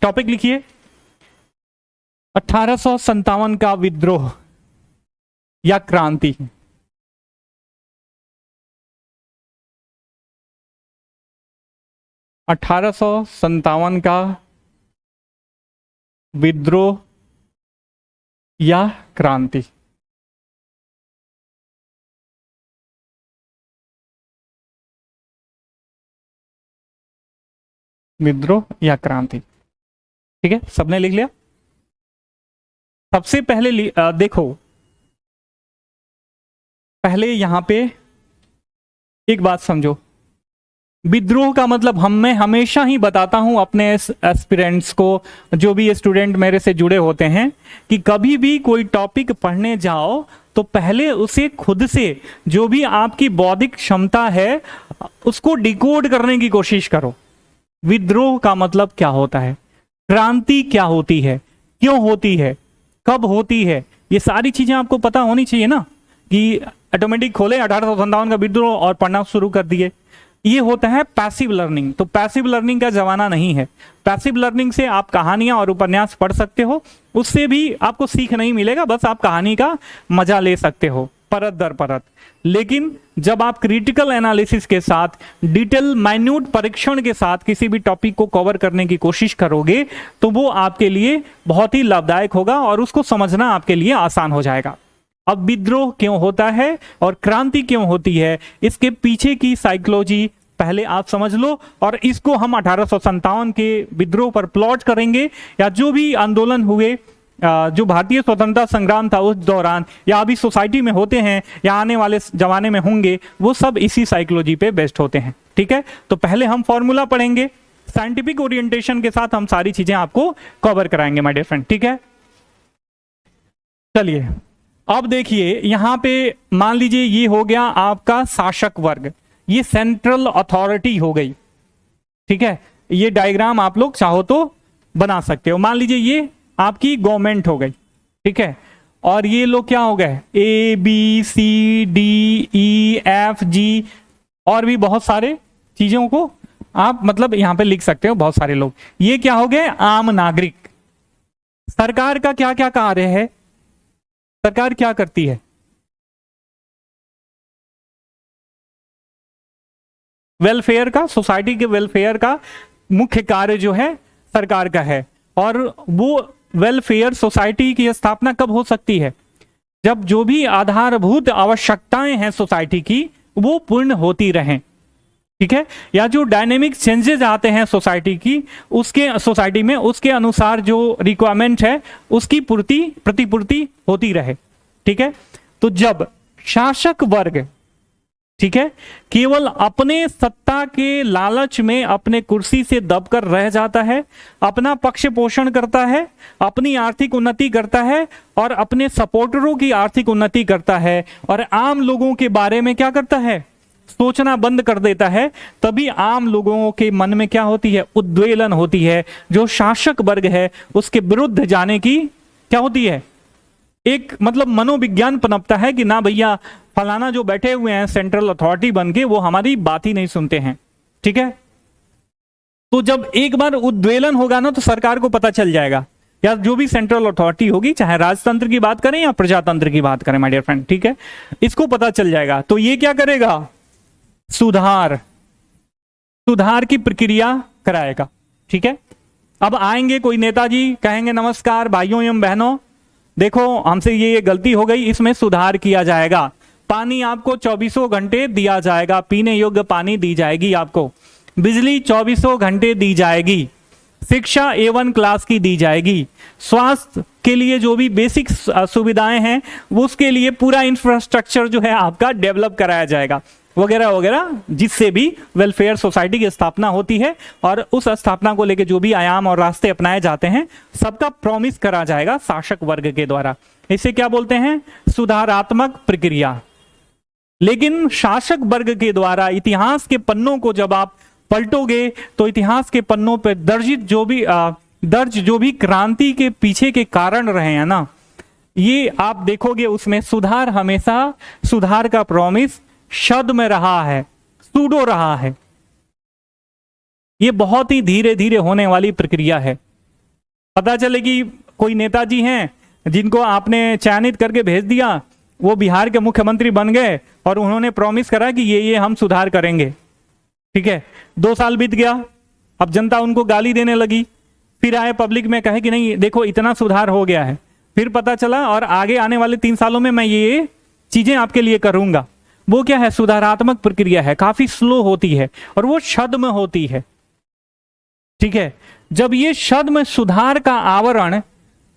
Topic लिखिए 1857 का विद्रोह या क्रांति। $1857 का विद्रोह या क्रांति। विद्रोह या क्रांति, ठीक है, सबने लिख लिया। सबसे पहले देखो, पहले यहां पे एक बात समझो, विद्रोह का मतलब मैं हमेशा ही बताता हूं अपने एस्पिरेंट्स को, जो भी स्टूडेंट मेरे से जुड़े होते हैं, कि कभी भी कोई टॉपिक पढ़ने जाओ तो पहले उसे खुद से जो भी आपकी बौद्धिक क्षमता है उसको डिकोड करने की कोशिश करो। विद्रोह का मतलब क्या होता है, क्रांति क्या होती है, क्यों होती है, कब होती है, ये सारी चीजें आपको पता होनी चाहिए ना, कि ऑटोमेटिक खोले 1857 का विद्रोह और पढ़ना शुरू कर दिए। ये होता है पैसिव लर्निंग। तो पैसिव लर्निंग का जमाना नहीं है। पैसिव लर्निंग से आप कहानियां और उपन्यास पढ़ सकते हो, उससे भी आपको सीख नहीं मिलेगा, बस आप कहानी का मजा ले सकते हो परत दर परत। लेकिन जब आप क्रिटिकल एनालिसिस के साथ, डिटेल माइन्यूट परीक्षण के साथ किसी भी टॉपिक को कवर करने की कोशिश करोगे तो वो आपके लिए बहुत ही लाभदायक होगा और उसको समझना आपके लिए आसान हो जाएगा। अब विद्रोह क्यों होता है और क्रांति क्यों होती है, इसके पीछे की साइकोलॉजी पहले आप समझ लो, और इसको हम 1857 के विद्रोह पर प्लॉट करेंगे, या जो भी आंदोलन हुए, जो भारतीय स्वतंत्रता संग्राम था उस दौरान, या अभी सोसाइटी में होते हैं या आने वाले जमाने में होंगे, वो सब इसी साइकोलॉजी पे बेस्ड होते हैं। ठीक है, तो पहले हम फॉर्मूला पढ़ेंगे, साइंटिफिक ओरिएंटेशन के साथ हम सारी चीजें आपको कवर कराएंगे माय डियर फ्रेंड। ठीक है, चलिए अब देखिए, यहां पे मान लीजिए ये हो गया आपका शासक वर्ग, ये सेंट्रल अथॉरिटी हो गई। ठीक है, ये डायग्राम आप लोग चाहो तो बना सकते हो। मान लीजिए ये आपकी गवर्नमेंट हो गई। ठीक है, और ये लोग क्या हो गए, A B C D E F G, और भी बहुत सारे चीजों को आप मतलब यहां पे लिख सकते हो, बहुत सारे लोग। ये क्या हो गए, आम नागरिक। सरकार का क्या क्या कार्य है, सरकार क्या करती है, वेलफेयर का, सोसाइटी के वेलफेयर का मुख्य कार्य जो है सरकार का है। और वो वेलफेयर सोसाइटी की स्थापना कब हो सकती है, जब जो भी आधारभूत आवश्यकताएं हैं सोसाइटी की वो पूर्ण होती रहें। ठीक है, या जो डायनेमिक चेंजेस आते हैं सोसाइटी की, उसके सोसाइटी में उसके अनुसार जो रिक्वायरमेंट है उसकी प्रतिपूर्ति होती रहे। ठीक है, तो जब शासक वर्ग, ठीक है, केवल अपने सत्ता के लालच में अपने कुर्सी से दबकर रह जाता है, अपना पक्ष पोषण करता है, अपनी आर्थिक उन्नति करता है और अपने सपोर्टरों की आर्थिक उन्नति करता है, और आम लोगों के बारे में क्या करता है, सोचना बंद कर देता है, तभी आम लोगों के मन में क्या होती है, उद्वेलन होती है। जो शासक वर्ग है उसके विरुद्ध जाने की क्या होती है, एक मतलब मनोविज्ञान पनपता है कि ना भैया फलाना जो बैठे हुए हैं सेंट्रल अथॉरिटी बन के, वो हमारी बात ही नहीं सुनते हैं। ठीक है, तो जब एक बार उद्वेलन होगा ना तो सरकार को पता चल जाएगा, या जो भी सेंट्रल अथॉरिटी होगी, चाहे राजतंत्र की बात करें या प्रजातंत्र की बात करें माय डियर फ्रेंड, ठीक है, इसको पता चल जाएगा। तो ये क्या करेगा, सुधार की प्रक्रिया कराएगा। ठीक है, अब आएंगे कोई नेताजी, कहेंगे नमस्कार भाइयों एवं बहनों, देखो हमसे ये गलती हो गई, इसमें सुधार किया जाएगा। पानी आपको 24 घंटे दिया जाएगा, पीने योग्य पानी दी जाएगी आपको, बिजली 24 घंटे दी जाएगी, शिक्षा A1 क्लास की दी जाएगी, स्वास्थ्य के लिए जो भी बेसिक सुविधाएं हैं वो उसके लिए पूरा इंफ्रास्ट्रक्चर जो है आपका डेवलप कराया जाएगा, वगैरह वगैरह, जिससे भी वेलफेयर सोसाइटी की स्थापना होती है। और उस स्थापना को लेकर जो भी आयाम और रास्ते अपनाए जाते हैं सबका प्रॉमिस करा जाएगा शासक वर्ग के द्वारा। इसे क्या बोलते हैं, सुधारात्मक प्रक्रिया। लेकिन शासक वर्ग के द्वारा इतिहास के पन्नों को जब आप पलटोगे तो इतिहास के पन्नों पर दर्ज जो भी क्रांति के पीछे के कारण रहे हैं ना, ये आप देखोगे उसमें सुधार, हमेशा सुधार का प्रॉमिस शब्द में रहा है, सूडो रहा है। ये बहुत ही धीरे धीरे होने वाली प्रक्रिया है। पता चले कि कोई नेताजी हैं जिनको आपने चयनित करके भेज दिया, वो बिहार के मुख्यमंत्री बन गए और उन्होंने प्रॉमिस करा कि ये हम सुधार करेंगे, ठीक है। 2 साल बीत गया, अब जनता उनको गाली देने लगी, फिर आए पब्लिक में कहे कि नहीं देखो इतना सुधार हो गया है, फिर पता चला और आगे आने वाले 3 सालों में मैं ये चीजें आपके लिए करूंगा। वो क्या है? सुधारात्मक प्रक्रिया है, काफी स्लो होती है और वो छद्म होती है, ठीक है। जब ये छद्म सुधार का आवरण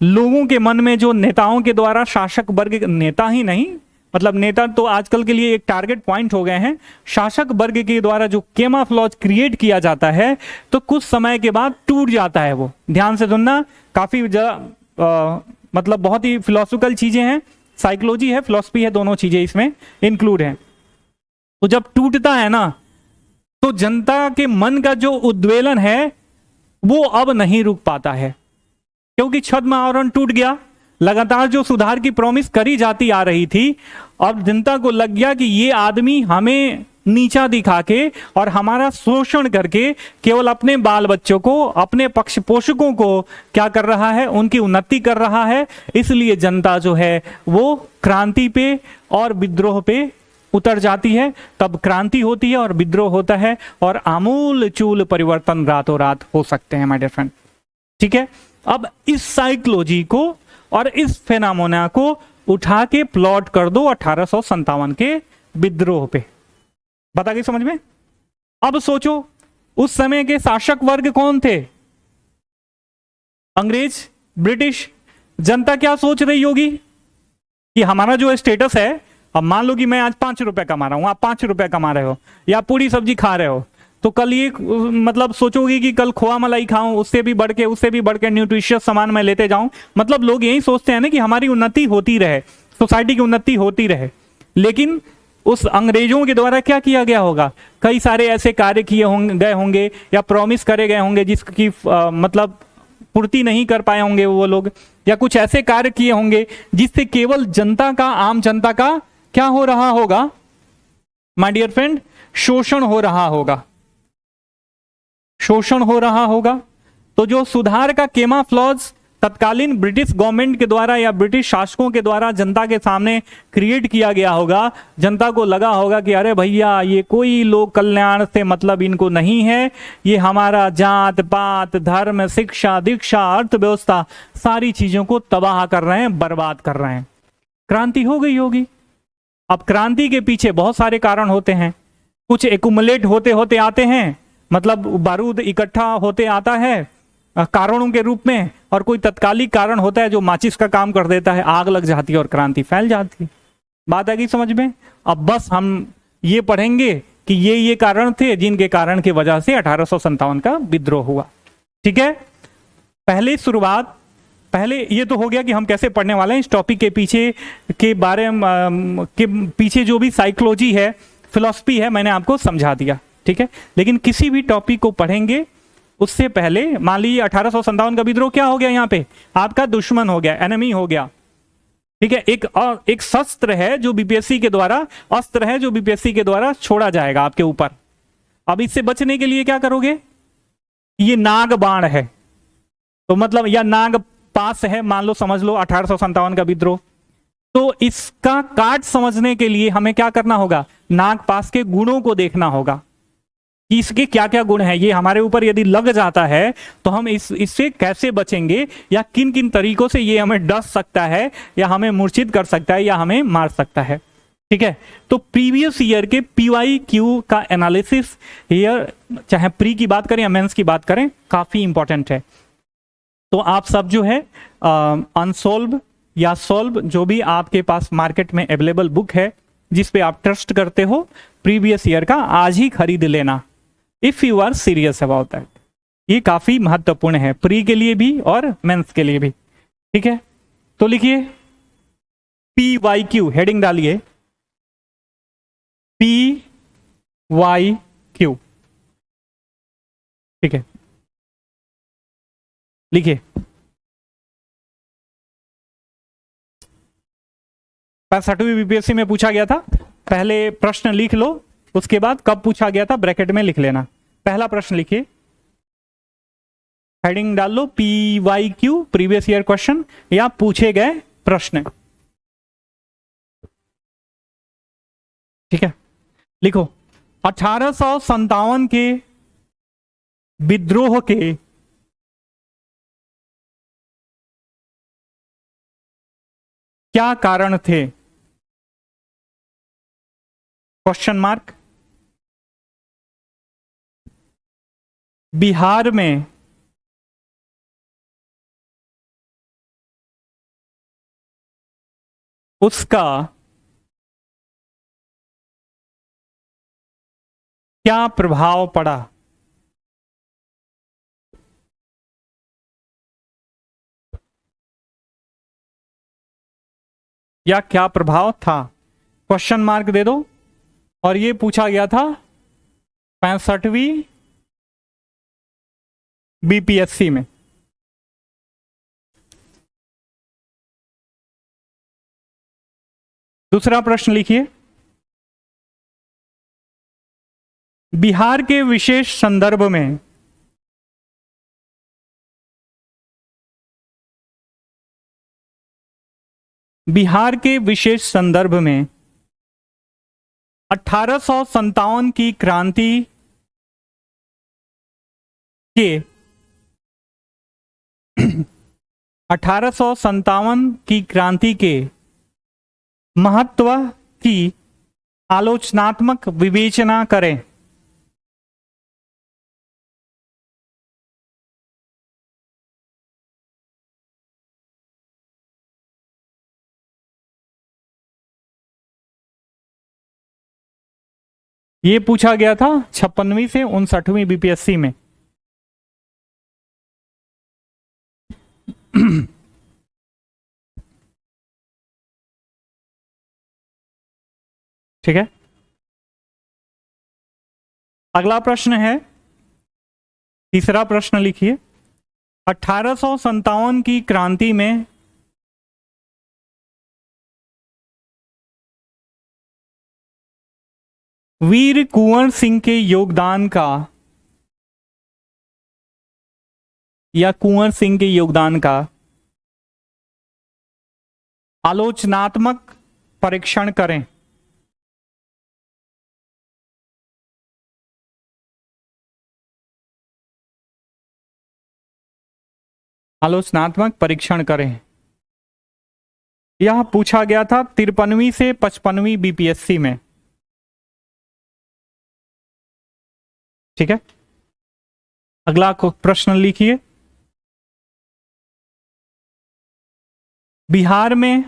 लोगों के मन में, जो नेताओं के द्वारा, शासक वर्ग, नेता ही नहीं मतलब नेता तो आजकल के लिए एक टारगेट पॉइंट हो गए हैं, शासक वर्ग के द्वारा जो कैमोफ्लेज क्रिएट किया जाता है तो कुछ समय के बाद टूट जाता है। वो ध्यान से सुनना, काफी मतलब बहुत ही फिलोसॉफिकल चीजें हैं, साइकोलॉजी है, फिलॉसफी है, दोनों चीजें इसमें इंक्लूड हैं। तो जब टूटता है ना तो जनता के मन का जो उद्वेलन है वो अब नहीं रुक पाता है, क्योंकि छद्म आवरण टूट गया। लगातार जो सुधार की प्रॉमिस करी जाती आ रही थी, अब जनता को लग गया कि ये आदमी हमें नीचा दिखा के और हमारा शोषण करके केवल अपने बाल बच्चों को, अपने पक्ष पोषकों को क्या कर रहा है? उनकी उन्नति कर रहा है। इसलिए जनता जो है वो क्रांति पे और विद्रोह पे उतर जाती है। तब क्रांति होती है और विद्रोह होता है और आमूल चूल परिवर्तन रातों रात हो सकते हैं माय डियर फ्रेंड, ठीक है। अब इस साइकोलॉजी को और इस फेनामोना को उठा के प्लॉट कर दो 1857 के विद्रोह पे। बता गई समझ में? अब सोचो उस समय के शासक वर्ग कौन थे? अंग्रेज, ब्रिटिश। जनता क्या सोच रही होगी कि हमारा जो स्टेटस है, अब मान लो कि मैं आज 5 रुपए कमा रहा हूं, आप 5 रुपए कमा रहे हो या पूरी सब्जी खा रहे हो, तो कल ये मतलब सोचोगे कि कल खोआ मलाई खाऊं, उससे भी बढ़ के न्यूट्रिशियस सामान मैं लेते जाऊं। मतलब लोग यही सोचते हैं ना कि हमारी उन्नति होती रहे, सोसाइटी की उन्नति होती रहे। लेकिन उस अंग्रेजों के द्वारा क्या किया गया होगा? कई सारे ऐसे कार्य किए गए होंगे या प्रॉमिस करे गए होंगे जिसकी मतलब पूर्ति नहीं कर पाए होंगे वो लोग, या कुछ ऐसे कार्य किए होंगे जिससे केवल जनता का, आम जनता का क्या हो रहा होगा माय डियर फ्रेंड? शोषण हो रहा होगा, शोषण हो रहा होगा। तो जो सुधार का कैमोफ्लेज तत्कालीन ब्रिटिश गवर्नमेंट के द्वारा या ब्रिटिश शासकों के द्वारा जनता के सामने क्रिएट किया गया होगा, जनता को लगा होगा कि अरे भैया ये कोई लोक कल्याण से मतलब इनको नहीं है, ये हमारा जात पात, धर्म, शिक्षा, दीक्षा, अर्थव्यवस्था, सारी चीजों को तबाह कर रहे हैं, बर्बाद कर रहे हैं। क्रांति हो गई होगी। अब क्रांति के पीछे बहुत सारे कारण होते हैं, कुछ एक्युमुलेट होते होते आते हैं, मतलब बारूद इकट्ठा होते आता है कारणों के रूप में, और कोई तत्कालिक कारण होता है जो माचिस का काम कर देता है, आग लग जाती है और क्रांति फैल जाती है। बात आ गई समझ में? अब बस हम ये पढ़ेंगे कि ये कारण थे जिनके कारण की वजह से 1857 का विद्रोह हुआ, ठीक है। पहले ये तो हो गया कि हम कैसे पढ़ने वाले हैं, इस टॉपिक के पीछे के बारे में के पीछे जो भी साइकोलॉजी है, फिलॉसफी है, मैंने आपको समझा दिया, ठीक है। लेकिन किसी भी टॉपिक को पढ़ेंगे उससे पहले मान लीजिए 1857 का विद्रोह क्या हो गया? यहाँ पे आपका दुश्मन हो गया, एनिमी हो गया, ठीक है। एक शस्त्र है जो बीपीएससी के द्वारा, अस्त्र है जो बीपीएससी के द्वारा छोड़ा जाएगा आपके ऊपर। अब इससे बचने के लिए क्या करोगे? ये नाग बाण है, तो मतलब या नाग पास है, मान लो, समझ लो 1857 का विद्रोह। तो इसका काट समझने के लिए हमें क्या करना होगा? नाग पास के गुणों को देखना होगा कि इसके क्या क्या गुण हैं। ये हमारे ऊपर यदि लग जाता है तो हम इससे कैसे बचेंगे, या किन किन तरीकों से ये हमें डस सकता है, या हमें मूर्छित कर सकता है, या हमें मार सकता है, ठीक है। तो प्रीवियस ईयर के PYQ का एनालिसिस हियर, चाहे प्री की बात करें या मेंस की बात करें, काफी इंपॉर्टेंट है। तो आप सब जो है अनसॉल्व या सॉल्व, जो भी आपके पास मार्केट में अवेलेबल बुक है जिस पे आप ट्रस्ट करते हो, प्रीवियस ईयर का आज ही खरीद लेना, if you are serious about that. ये काफी महत्वपूर्ण है, प्री के लिए भी और मेंस के लिए भी, ठीक है। तो लिखिए PYQ, हेडिंग डालिए PYQ, ठीक है, लिखिए। 65वीं बीपीएससी में पूछा गया था, पहले प्रश्न लिख लो, उसके बाद कब पूछा गया था ब्रैकेट में लिख लेना। पहला प्रश्न लिखिए, हेडिंग डाल लो PYQ, प्रीवियस ईयर क्वेश्चन या पूछे गए प्रश्न। ठीक है, लिखो 1857 के विद्रोह के क्या कारण थे? Question mark. बिहार में उसका क्या प्रभाव पड़ा? या क्या प्रभाव था? क्वेश्चन मार्क दे दो। और ये पूछा गया था 65वीं BPSC में। दूसरा प्रश्न लिखिए, बिहार के विशेष संदर्भ में बिहार के विशेष संदर्भ में 1857 की क्रांति के 1857 की क्रांति के महत्व की आलोचनात्मक विवेचना करें। ये पूछा गया था 56वीं से 59वीं BPSC में। ठीक है, अगला प्रश्न है, तीसरा प्रश्न लिखिए, 1857 की क्रांति में वीर कुंवर सिंह के योगदान का या कुंवर सिंह के योगदान का आलोचनात्मक परीक्षण करें। आलोचनात्मक परीक्षण करें। यह पूछा गया था 53वीं से 55वीं BPSC में। ठीक है, अगला प्रश्न लिखिए, बिहार में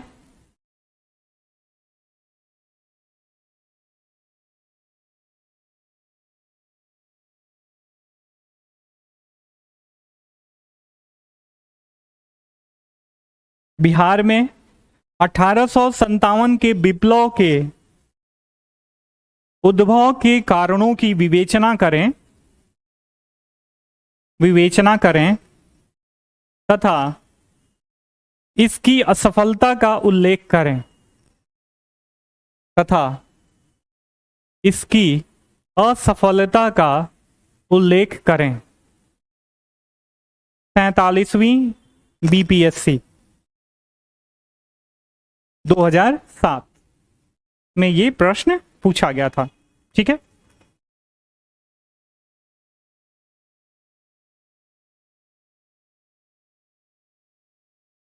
बिहार में 1857 के विप्लव के उद्भव के कारणों की विवेचना करें तथा इसकी असफलता का उल्लेख करें तथा इसकी असफलता का उल्लेख करें। 47वीं BPSC 2007 में ये प्रश्न पूछा गया था। ठीक है,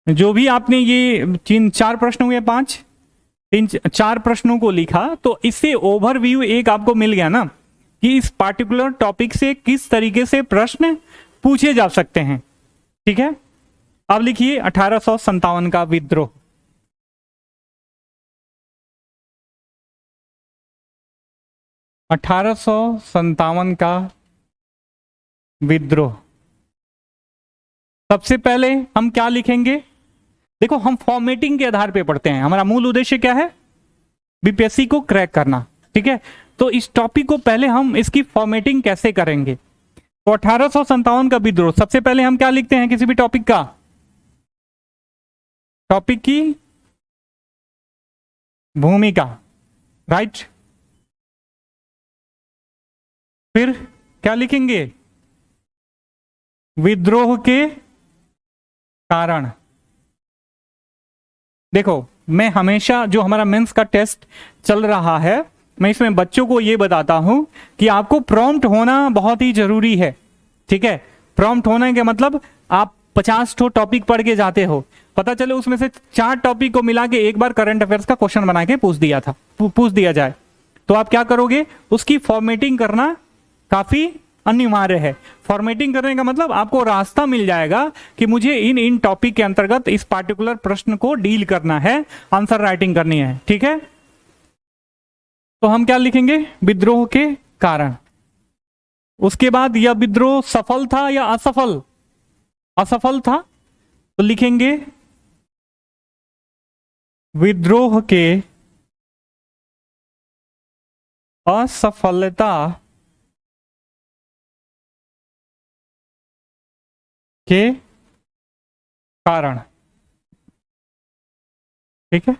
जो भी आपने ये 4 प्रश्न हुए, 5 इन 4 प्रश्नों को लिखा, तो इससे ओवरव्यू एक आपको मिल गया ना कि इस पार्टिकुलर टॉपिक से किस तरीके से प्रश्न पूछे जा सकते हैं। ठीक है, अब लिखिए 1857 का विद्रोह। का विद्रोह। सबसे पहले हम क्या लिखेंगे? देखो, हम फॉर्मेटिंग के आधार पे पढ़ते हैं, हमारा मूल उद्देश्य क्या है? BPSC को क्रैक करना। ठीक है, तो इस टॉपिक को पहले हम इसकी फॉर्मेटिंग कैसे करेंगे। तो 1857 का विद्रोह, सबसे पहले हम क्या लिखते हैं किसी भी टॉपिक का? टॉपिक की भूमिका, राइट। फिर क्या लिखेंगे? विद्रोह के कारण। देखो, मैं हमेशा जो हमारा मेंस का टेस्ट चल रहा है, मैं इसमें बच्चों को ये बताता हूं कि आपको प्रॉम्प्ट होना बहुत ही जरूरी है। ठीक है, प्रॉम्प्ट होने के मतलब आप 50 ठो टॉपिक पढ़ के जाते हो, पता चले उसमें से 4 टॉपिक को मिला के एक बार करंट अफेयर्स का क्वेश्चन बना के पूछ दिया जाए, तो आप क्या करोगे? उसकी फॉर्मेटिंग करना काफी अनिवार्य है। फॉर्मेटिंग करने का मतलब आपको रास्ता मिल जाएगा कि मुझे इन टॉपिक के अंतर्गत इस पार्टिकुलर प्रश्न को डील करना है, आंसर राइटिंग करनी है। ठीक है, तो हम क्या लिखेंगे? विद्रोह के कारण। उसके बाद यह विद्रोह सफल था या असफल? असफल था, तो लिखेंगे विद्रोह के असफलता के कारण। ठीक है,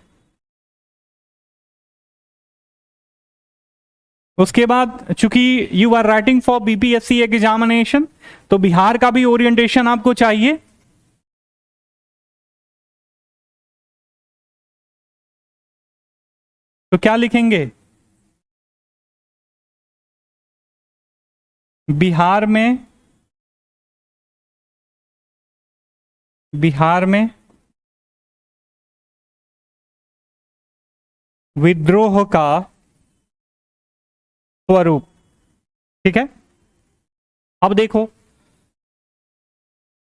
उसके बाद चूंकि you are writing for BPSC examination, तो बिहार का भी ओरिएंटेशन आपको चाहिए। तो क्या लिखेंगे? बिहार में विद्रोह का स्वरूप। ठीक है, अब देखो,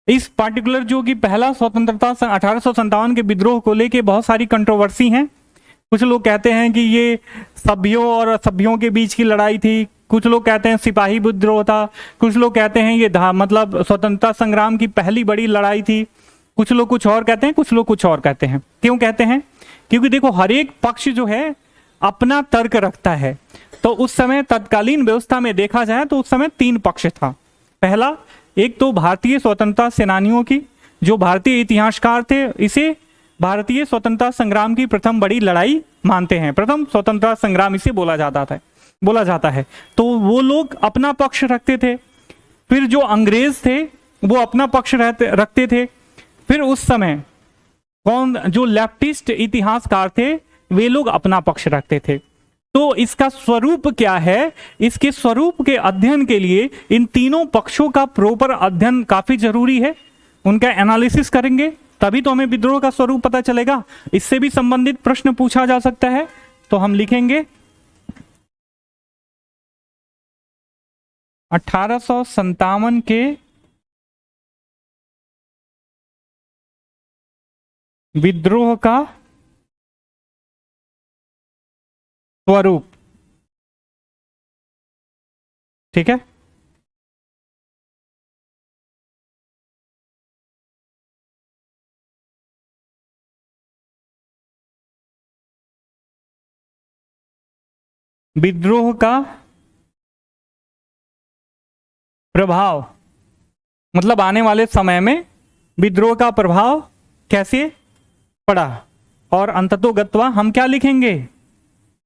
इस पार्टिकुलर जो कि पहला स्वतंत्रता 1857 के विद्रोह को लेके बहुत सारी कंट्रोवर्सी हैं। कुछ लोग कहते हैं कि ये सभ्यों और असभ्यों के बीच की लड़ाई थी, कुछ लोग कहते हैं सिपाही विद्रोह था, कुछ लोग कहते हैं ये मतलब स्वतंत्रता संग्राम की पहली बड़ी लड़ाई थी, कुछ लोग कुछ और कहते हैं, कुछ लोग कुछ और कहते हैं। क्यों कहते हैं? क्योंकि देखो, हर एक पक्ष जो है अपना तर्क रखता है। तो उस समय तत्कालीन व्यवस्था में देखा जाए तो उस समय 3 पक्ष था। पहला, एक तो भारतीय स्वतंत्रता सेनानियों की, जो भारतीय इतिहासकार थे इसे भारतीय स्वतंत्रता संग्राम की प्रथम बड़ी लड़ाई मानते हैं, प्रथम स्वतंत्रता संग्राम इसे बोला जाता है। तो वो लोग अपना पक्ष रखते थे। फिर जो अंग्रेज थे वो अपना पक्ष रखते थे। फिर उस समय जो लेफ्टिस्ट इतिहासकार थे वे लोग अपना पक्ष रखते थे। तो इसका स्वरूप क्या है? इसके स्वरूप के अध्ययन के लिए इन तीनों पक्षों का प्रॉपर अध्ययन काफी जरूरी है। उनका एनालिसिस करेंगे तभी तो हमें विद्रोह का स्वरूप पता चलेगा। इससे भी संबंधित प्रश्न पूछा जा सकता है। तो हम लिखेंगे 1857 के विद्रोह का स्वरूप। ठीक है, विद्रोह का प्रभाव मतलब आने वाले समय में विद्रोह का प्रभाव कैसे पड़ा, और अंततोगत्वा हम क्या लिखेंगे?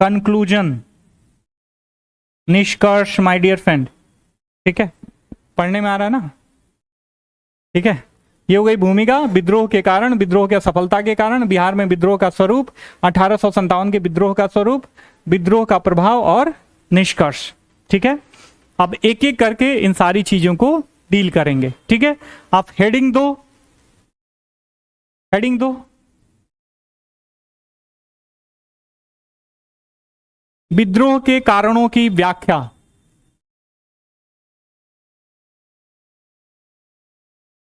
कंक्लूजन, निष्कर्ष माय डियर फ्रेंड। ठीक है, पढ़ने में आ रहा है ना? ठीक है, ये हो गई भूमिका। विद्रोह के कारण, विद्रोह के सफलता के कारण, बिहार में विद्रोह का स्वरूप, 1857 के विद्रोह का स्वरूप, विद्रोह का प्रभाव और निष्कर्ष। ठीक है, अब एक एक करके इन सारी चीजों को डील करेंगे। ठीक है, आप हेडिंग दो, विद्रोह के कारणों की व्याख्या।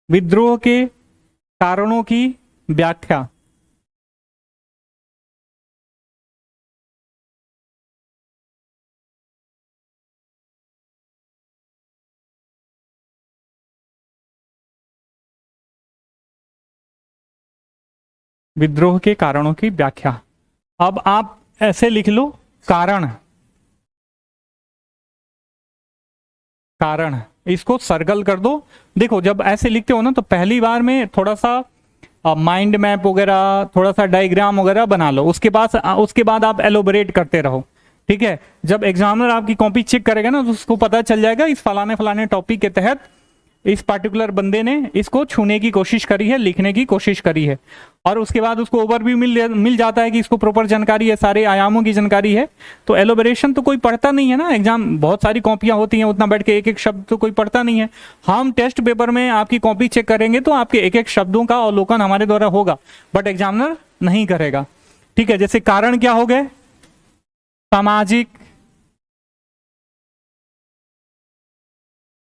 विद्रोह के कारणों की व्याख्या। विद्रोह के कारणों की व्याख्या। अब आप ऐसे लिख लो, कारण, इसको सर्कल कर दो। देखो, जब ऐसे लिखते हो ना तो पहली बार में थोड़ा सा माइंड मैप वगैरह, थोड़ा सा डायग्राम वगैरह बना लो, उसके बाद आप एलोबरेट करते रहो। ठीक है, जब एग्जामिनर आपकी कॉपी चेक करेगा ना तो उसको पता चल जाएगा इस फलाने फलाने टॉपिक के तहत इस पार्टिकुलर बंदे ने इसको छूने की कोशिश करी है, लिखने की कोशिश करी है, और उसके बाद उसको ओवरव्यू मिल जाता है कि इसको प्रॉपर जानकारी है, सारे आयामों की जानकारी है। तो एलोबरेशन तो कोई पढ़ता नहीं है ना, एग्जाम बहुत सारी कॉपियां होती हैं, उतना बैठ के एक एक शब्द तो कोई पढ़ता नहीं है। हम टेस्ट पेपर में आपकी कॉपी चेक करेंगे तो आपके एक एक शब्दों का अवलोकन हमारे द्वारा होगा, बट एग्जामिनर नहीं करेगा। ठीक है, जैसे कारण क्या हो गए, सामाजिक,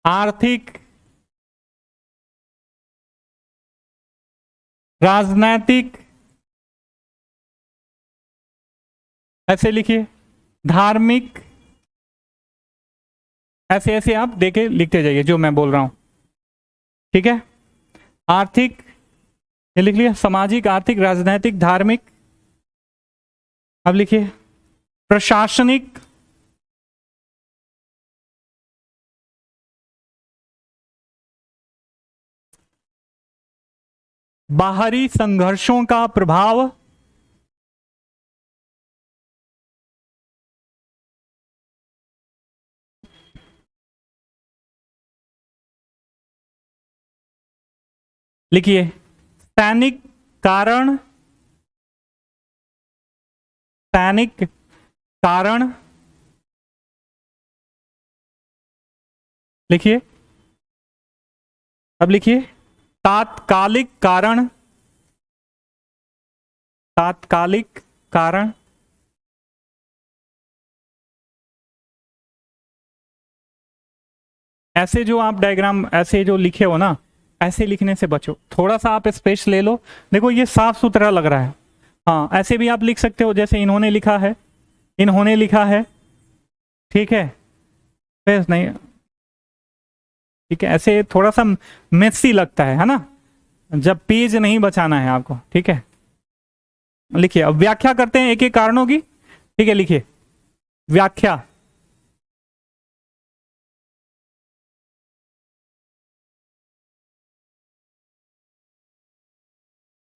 आर्थिक, राजनैतिक, ऐसे लिखिए, धार्मिक, ऐसे ऐसे आप देके लिखते जाइए जो मैं बोल रहा हूं। ठीक है, आर्थिक ये लिख लिया, सामाजिक, आर्थिक, राजनैतिक, धार्मिक। अब लिखिए प्रशासनिक, बाहरी संघर्षों का प्रभाव, लिखिए सैनिक कारण, सैनिक कारण, लिखिए। अब लिखिए तात्कालिक कारण, तात्कालिक कारण, ऐसे जो आप डायग्राम ऐसे जो लिखे हो ना, ऐसे लिखने से बचो, थोड़ा सा आप स्पेस ले लो। देखो ये साफ सुथरा लग रहा है, हाँ ऐसे भी आप लिख सकते हो, जैसे इन्होंने लिखा है, इन्होंने लिखा है, ठीक है, स्पेस नहीं, ठीक है, ऐसे थोड़ा सा मेसी लगता है ना, जब पेज नहीं बचाना है आपको। ठीक है, लिखिए। अब व्याख्या करते हैं एक एक कारणों की। ठीक है, लिखिए व्याख्या,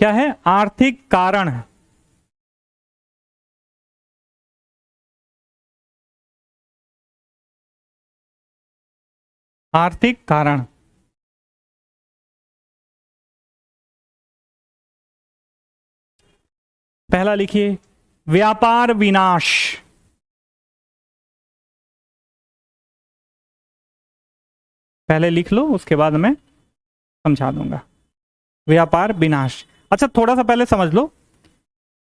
क्या है, आर्थिक कारण है, आर्थिक कारण। पहला लिखिए व्यापार विनाश, पहले लिख लो उसके बाद मैं समझा दूंगा। व्यापार विनाश। अच्छा थोड़ा सा पहले समझ लो,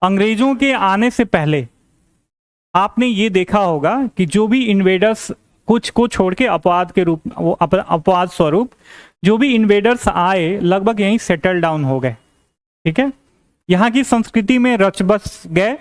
अंग्रेजों के आने से पहले आपने ये देखा होगा कि जो भी इन्वेडर्स, कुछ को छोड़ के अपवाद के रूप, वो अपवाद स्वरूप जो भी इन्वेडर्स आए लगभग यहीं सेटल डाउन हो गए। ठीक है, यहाँ की संस्कृति में रच बस गए,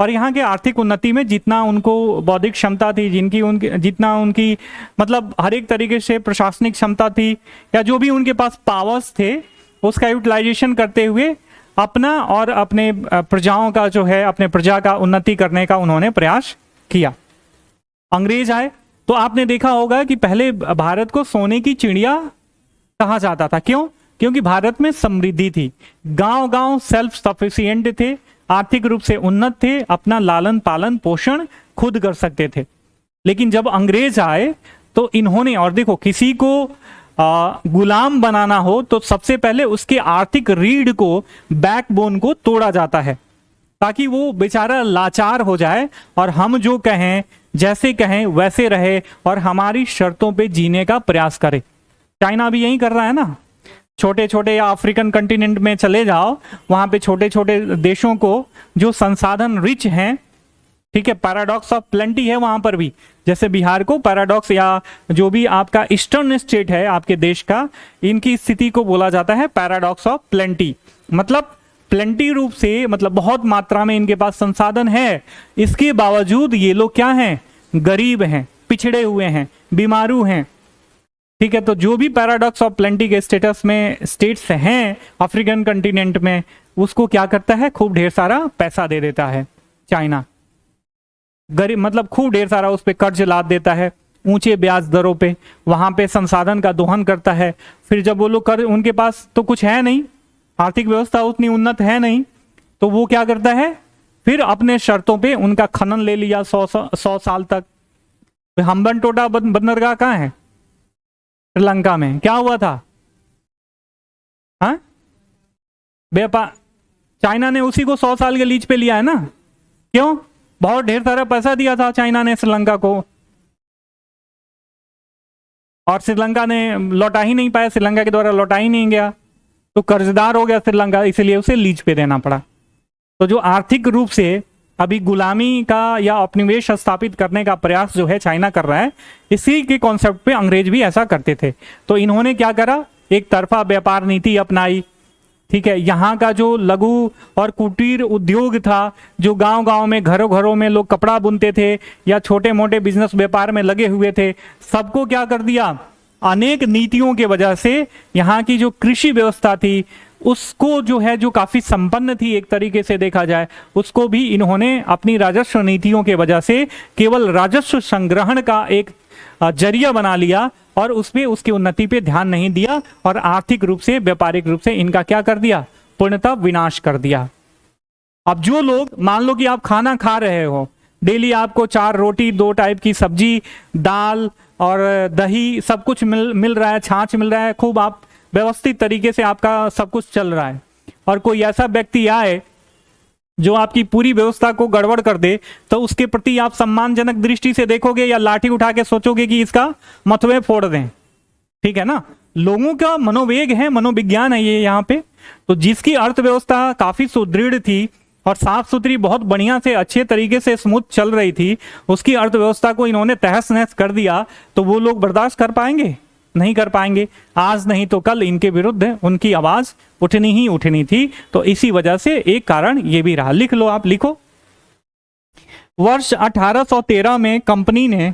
और यहाँ के आर्थिक उन्नति में जितना उनको बौद्धिक क्षमता थी, जिनकी उनकी जितना उनकी मतलब हर एक तरीके से प्रशासनिक क्षमता थी, या जो भी उनके पास पावर्स थे, उसका यूटिलाइजेशन करते हुए अपना और अपने प्रजाओं का जो है, अपने प्रजा का उन्नति करने का उन्होंने प्रयास किया। अंग्रेज आए तो आपने देखा होगा कि पहले भारत को सोने की चिड़िया कहा जाता था। क्यों? क्योंकि भारत में समृद्धि थी, गांव गांव सेल्फ सफिशिएंट थे, आर्थिक रूप से उन्नत थे, अपना लालन पालन पोषण खुद कर सकते थे। लेकिन जब अंग्रेज आए तो इन्होंने, और देखो किसी को गुलाम बनाना हो तो सबसे पहले उसके आर्थिक रीढ़ को, बैकबोन को तोड़ा जाता है, ताकि वो बेचारा लाचार हो जाए और हम जो कहें, जैसे कहें वैसे रहे और हमारी शर्तों पे जीने का प्रयास करे। चाइना भी यही कर रहा है ना, छोटे छोटे या अफ्रीकन कंटिनेंट में चले जाओ, वहां पे छोटे छोटे देशों को जो संसाधन रिच हैं, ठीक है, पैराडॉक्स ऑफ प्लेंटी है वहां पर भी, जैसे बिहार को पैराडॉक्स, या जो भी आपका ईस्टर्न स्टेट है आपके देश का, इनकी स्थिति को बोला जाता है पैराडॉक्स ऑफ प्लेंटी। मतलब प्लेंटी रूप से, मतलब बहुत मात्रा में इनके पास संसाधन है, इसके बावजूद ये लोग क्या हैं, गरीब हैं, पिछड़े हुए हैं, बीमारू हैं। ठीक है, तो जो भी पैराडॉक्स ऑफ प्लेंटी के स्टेटस में स्टेट्स हैं अफ्रीकन कंटिनेंट में, उसको क्या करता है, खूब ढेर सारा पैसा दे देता है चाइना, गरीब मतलब खूब ढेर सारा उस पर कर्ज लाद देता है ऊंचे ब्याज दरों पे, वहां पे संसाधन का दोहन करता है। फिर जब वो लोग कर, उनके पास तो कुछ है नहीं, आर्थिक व्यवस्था उतनी उन्नत है नहीं, तो वो क्या करता है, फिर अपने शर्तों पे उनका खनन ले लिया 100 साल तक। हम्बन टोटा बंदरगाह कहाँ है, श्रीलंका में क्या हुआ था? हाँ, व्यापार, चाइना ने उसी को 100 साल के लीज पे लिया है ना। क्यों? बहुत ढेर सारा पैसा दिया था चाइना ने श्रीलंका को, और श्रीलंका ने लौटा ही नहीं पाया, श्रीलंका के द्वारा लौटा ही नहीं गया, तो कर्जदार हो गया श्रीलंका, इसलिए उसे लीज पे देना पड़ा। तो जो आर्थिक रूप से अभी गुलामी का या उपनिवेश स्थापित करने का प्रयास जो है चाइना कर रहा है, इसी के कॉन्सेप्ट पे अंग्रेज भी ऐसा करते थे। तो इन्होंने क्या करा, एक तरफा व्यापार नीति अपनाई। ठीक है, यहाँ का जो लघु और कुटीर उद्योग था, जो गांव गांव में घरों घरों में लोग कपड़ा बुनते थे या छोटे मोटे बिजनेस व्यापार में लगे हुए थे, सबको क्या कर दिया, अनेक नीतियों के वजह से यहाँ की जो कृषि व्यवस्था थी उसको जो है, जो काफी संपन्न थी एक तरीके से देखा जाए, उसको भी इन्होंने अपनी राजस्व नीतियों के वजह से केवल राजस्व संग्रहण का एक जरिया बना लिया और उसमें उसकी उन्नति पे ध्यान नहीं दिया, और आर्थिक रूप से व्यापारिक रूप से इनका क्या कर दिया, पूर्णतः विनाश कर दिया। अब जो लोग, मान लो कि आप खाना खा रहे हो, डेली आपको 4 रोटी 2 टाइप की सब्जी, दाल और दही सब कुछ मिल रहा है, छाछ मिल रहा है, खूब आप व्यवस्थित तरीके से आपका सब कुछ चल रहा है, और कोई ऐसा व्यक्ति आए जो आपकी पूरी व्यवस्था को गड़बड़ कर दे, तो उसके प्रति आप सम्मानजनक दृष्टि से देखोगे या लाठी उठा के सोचोगे कि इसका मथवे फोड़ दें? ठीक है ना, लोगों का मनोवेग है, मनोविज्ञान है ये यहाँ पे। तो जिसकी अर्थव्यवस्था काफी सुदृढ़ थी और साफ सुथरी बहुत बढ़िया से अच्छे तरीके से स्मूथ चल रही थी, उसकी अर्थव्यवस्था को इन्होंने तहस नहस कर दिया, तो वो लोग बर्दाश्त कर पाएंगे? नहीं कर पाएंगे। आज नहीं तो कल इनके विरुद्ध उनकी आवाज उठनी ही उठनी थी। तो इसी वजह से एक कारण ये भी रहा। लिख लो, आप लिखो। वर्ष 1813 में कंपनी ने,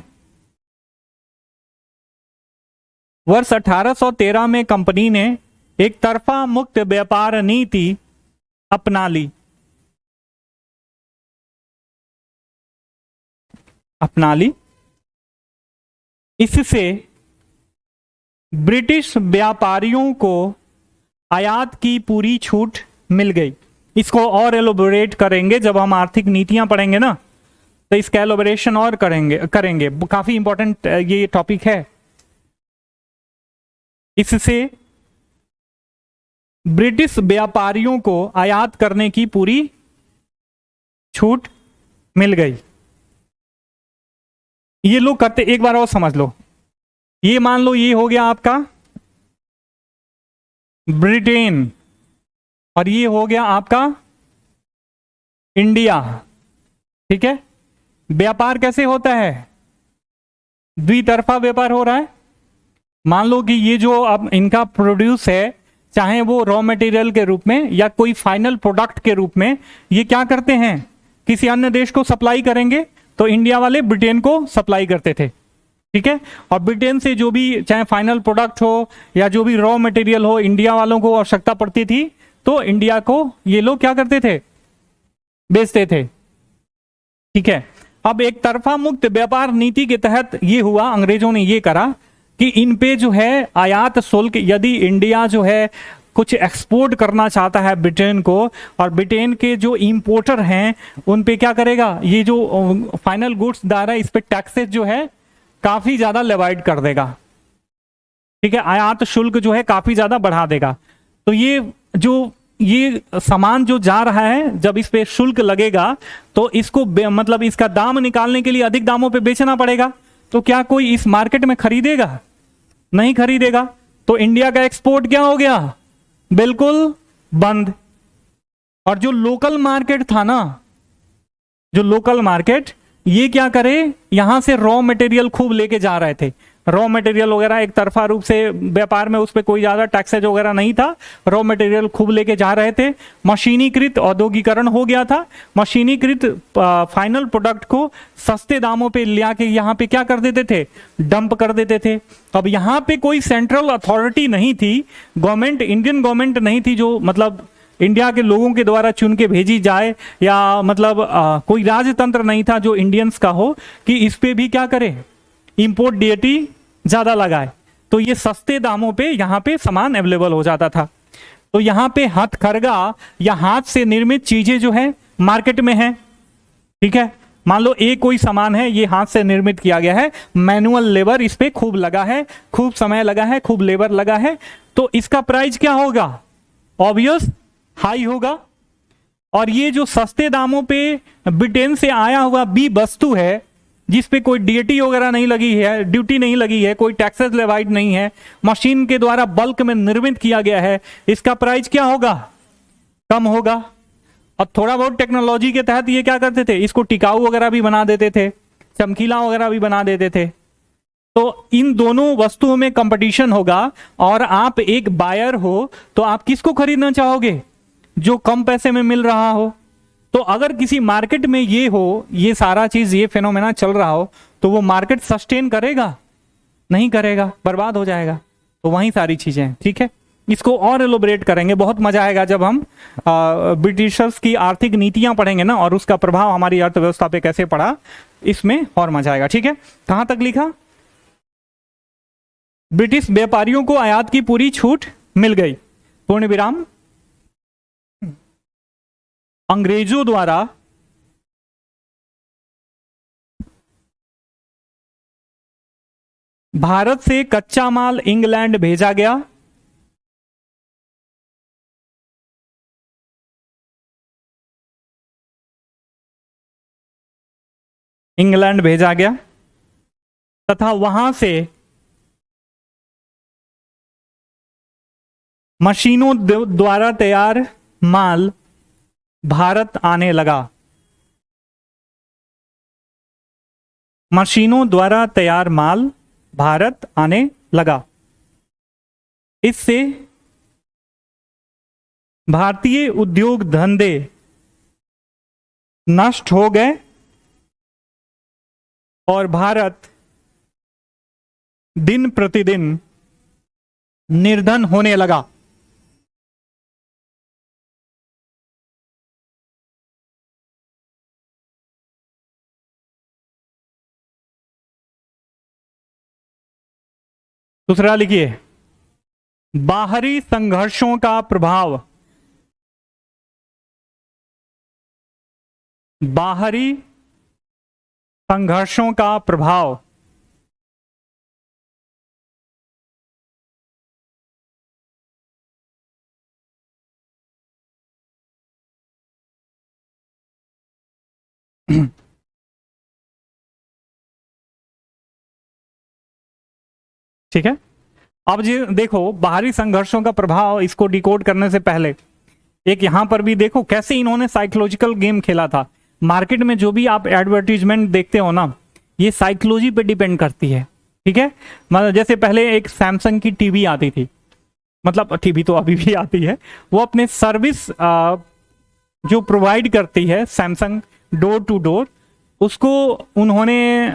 वर्ष 1813 में कंपनी ने एक तरफा मुक्त व्यापार नीति अपना ली। इससे ब्रिटिश व्यापारियों को आयात की पूरी छूट मिल गई। इसको और एलोबोरेट करेंगे जब हम आर्थिक नीतियां पढ़ेंगे ना, तो इसका एलोबोरेशन और करेंगे। काफी इंपॉर्टेंट ये टॉपिक है। इससे ब्रिटिश व्यापारियों को आयात करने की पूरी छूट मिल गई। ये लोग करते, एक बार और समझ लो, ये मान लो ये हो गया आपका ब्रिटेन और ये हो गया आपका इंडिया। ठीक है, व्यापार कैसे होता है? द्वितरफा व्यापार हो रहा है। मान लो कि ये जो अब इनका प्रोड्यूस है, चाहे वो रॉ मटेरियल के रूप में या कोई फाइनल प्रोडक्ट के रूप में, ये क्या करते हैं, किसी अन्य देश को सप्लाई करेंगे। तो इंडिया वाले ब्रिटेन को सप्लाई करते थे। ठीक है, और ब्रिटेन से जो भी चाहे फाइनल प्रोडक्ट हो या जो भी रॉ मटेरियल हो, इंडिया वालों को आवश्यकता पड़ती थी, तो इंडिया को ये लोग क्या करते थे, बेचते थे। ठीक है, अब एक तरफा मुक्त व्यापार नीति के तहत ये हुआ, अंग्रेजों ने ये करा कि इन पे जो है आयात शुल्क, यदि इंडिया जो है कुछ एक्सपोर्ट करना चाहता है ब्रिटेन को, और ब्रिटेन के जो इंपोर्टर हैं उन पे क्या करेगा, ये जो फाइनल गुड्स दायरा, इस पे टैक्सेस जो है काफी ज्यादा लेवाइड कर देगा। ठीक है, आयात शुल्क जो है काफी ज्यादा बढ़ा देगा। तो ये सामान जो जा रहा है, जब इस पे शुल्क लगेगा तो इसको मतलब इसका दाम निकालने के लिए अधिक दामों पे बेचना पड़ेगा। तो क्या कोई इस मार्केट में खरीदेगा? नहीं खरीदेगा। तो इंडिया का एक्सपोर्ट क्या हो गया, बिल्कुल बंद। और जो लोकल मार्केट था ना, जो लोकल मार्केट, ये क्या करे, यहां से रॉ मटेरियल खूब लेके जा रहे थे। रॉ मटेरियल वगैरह एक तरफा रूप से व्यापार में उस पर कोई ज्यादा टैक्सेज वगैरह नहीं था, रॉ मटेरियल खूब लेके जा रहे थे। मशीनीकृत औद्योगिकरण हो गया था। मशीनीकृत फाइनल प्रोडक्ट को सस्ते दामों पे ले आके यहाँ पे क्या कर देते थे, डंप कर देते थे। अब यहाँ पे कोई सेंट्रल अथॉरिटी नहीं थी, गवर्नमेंट, इंडियन गवर्नमेंट नहीं थी जो मतलब इंडिया के लोगों के द्वारा चुन के भेजी जाए, या मतलब कोई राजतंत्र नहीं था जो इंडियंस का हो कि इस पे भी क्या करे, इंपोर्ट ड्यूटी ज्यादा लगाए। तो ये सस्ते दामों पे यहाँ पे सामान अवेलेबल हो जाता था। तो यहाँ पे हथकरघा या हाथ से निर्मित चीजें जो है मार्केट में है। ठीक है, मान लो एक कोई सामान है, ये हाथ से निर्मित किया गया है, मैनुअल लेबर इस पे खूब लगा है, खूब समय लगा है, खूब लेबर लगा है, तो इसका प्राइस क्या होगा? ऑब्वियस हाई होगा। और ये जो सस्ते दामों पे ब्रिटेन से आया हुआ बी वस्तु है, जिस पे कोई ड्यूटी वगैरह नहीं लगी है, ड्यूटी नहीं लगी है, कोई टैक्सेस लेवाइड नहीं है, मशीन के द्वारा बल्क में निर्मित किया गया है, इसका प्राइस क्या होगा? कम होगा। और थोड़ा बहुत टेक्नोलॉजी के तहत ये क्या करते थे, इसको टिकाऊ वगैरह भी बना देते थे, चमकीला वगैरह भी बना देते थे। तो इन दोनों वस्तुओं में कंपटीशन होगा, और आप एक बायर हो तो आप किसको खरीदना चाहोगे? जो कम पैसे में मिल रहा हो। तो अगर किसी मार्केट में ये हो, ये सारा चीज, ये फेनोमेना चल रहा हो, तो वो मार्केट सस्टेन करेगा? नहीं करेगा, बर्बाद हो जाएगा। तो वही सारी चीजें हैं, ठीक है। इसको और एलोबरेट करेंगे, बहुत मजा आएगा जब हम ब्रिटिशर्स की आर्थिक नीतियां पढ़ेंगे ना, और उसका प्रभाव हमारी अर्थव्यवस्था पे कैसे पड़ा, इसमें और मजा आएगा, ठीक है। कहां तक लिखा? ब्रिटिश व्यापारियों को आयात की पूरी छूट मिल गई, पूर्ण विराम। अंग्रेजों द्वारा भारत से कच्चा माल इंग्लैंड भेजा गया। इंग्लैंड भेजा गया तथा वहां से मशीनों द्वारा तैयार माल भारत आने लगा। मशीनों द्वारा तैयार माल भारत आने लगा। इससे भारतीय उद्योग धंधे नष्ट हो गए और भारत दिन प्रतिदिन निर्धन होने लगा। दूसरा लिखिए, बाहरी संघर्षों का प्रभाव। बाहरी संघर्षों का प्रभाव ठीक है। अब जी देखो, बाहरी संघर्षों का प्रभाव, इसको डिकोड करने से पहले एक यहां पर भी देखो कैसे इन्होंने साइकोलॉजिकल गेम खेला था। मार्केट में जो भी आप एडवर्टीजमेंट देखते हो ना, ये साइकोलॉजी पे डिपेंड करती है, ठीक है। मतलब जैसे पहले एक सैमसंग की टीवी आती थी, मतलब टीवी तो अभी भी आती है, वो अपने सर्विस जो प्रोवाइड करती है सैमसंग डोर टू डोर, उसको उन्होंने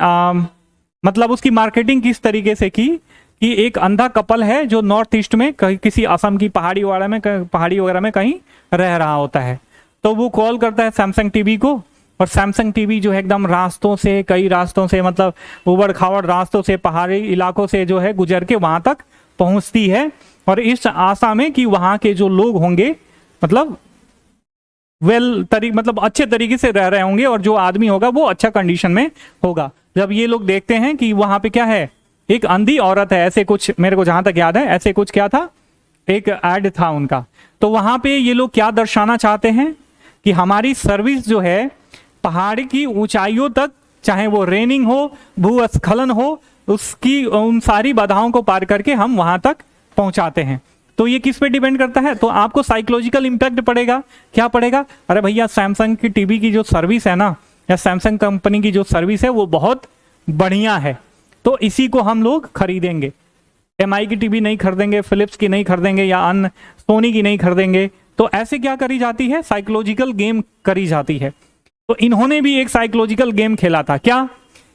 मतलब उसकी मार्केटिंग किस तरीके से की कि एक अंधा कपल है जो नॉर्थ ईस्ट में कहीं किसी असम की पहाड़ी वगैरह में कहीं रह रहा होता है, तो वो कॉल करता है सैमसंग टीवी को, और सैमसंग टीवी जो है एकदम रास्तों से, कई रास्तों से, मतलब उबड़ खाबड़ रास्तों से, पहाड़ी इलाकों से जो है गुजर के वहां तक पहुंचती है, और इस आशा में कि वहां के जो लोग होंगे मतलब मतलब अच्छे तरीके से रह रहे होंगे, और जो आदमी होगा वो अच्छा कंडीशन में होगा। जब ये लोग देखते हैं कि वहां पे क्या है, एक अंधी औरत है, ऐसे कुछ मेरे को जहां तक याद है, ऐसे कुछ क्या था, एक ऐड था उनका, तो वहां पे ये लोग क्या दर्शाना चाहते हैं कि हमारी सर्विस जो है पहाड़ की ऊंचाइयों तक, चाहे वो रेनिंग हो, भूस्खलन हो, उसकी उन सारी बाधाओं को पार करके हम वहां तक पहुंचाते हैं। तो ये किस पे डिपेंड करता है, तो आपको साइकोलॉजिकल इंपैक्ट पड़ेगा। क्या पड़ेगा? अरे भैया सैमसंग की टीवी की जो सर्विस है ना, या सैमसंग कंपनी की जो सर्विस है वो बहुत बढ़िया है, तो इसी को हम लोग खरीदेंगे। एमआई की टीवी नहीं खरीदेंगे, फिलिप्स की नहीं खरीदेंगे, या अन्य सोनी की नहीं खरीदेंगे। तो ऐसे क्या करी जाती है, साइकोलॉजिकल गेम करी जाती है। तो इन्होंने भी एक साइकोलॉजिकल गेम खेला था, क्या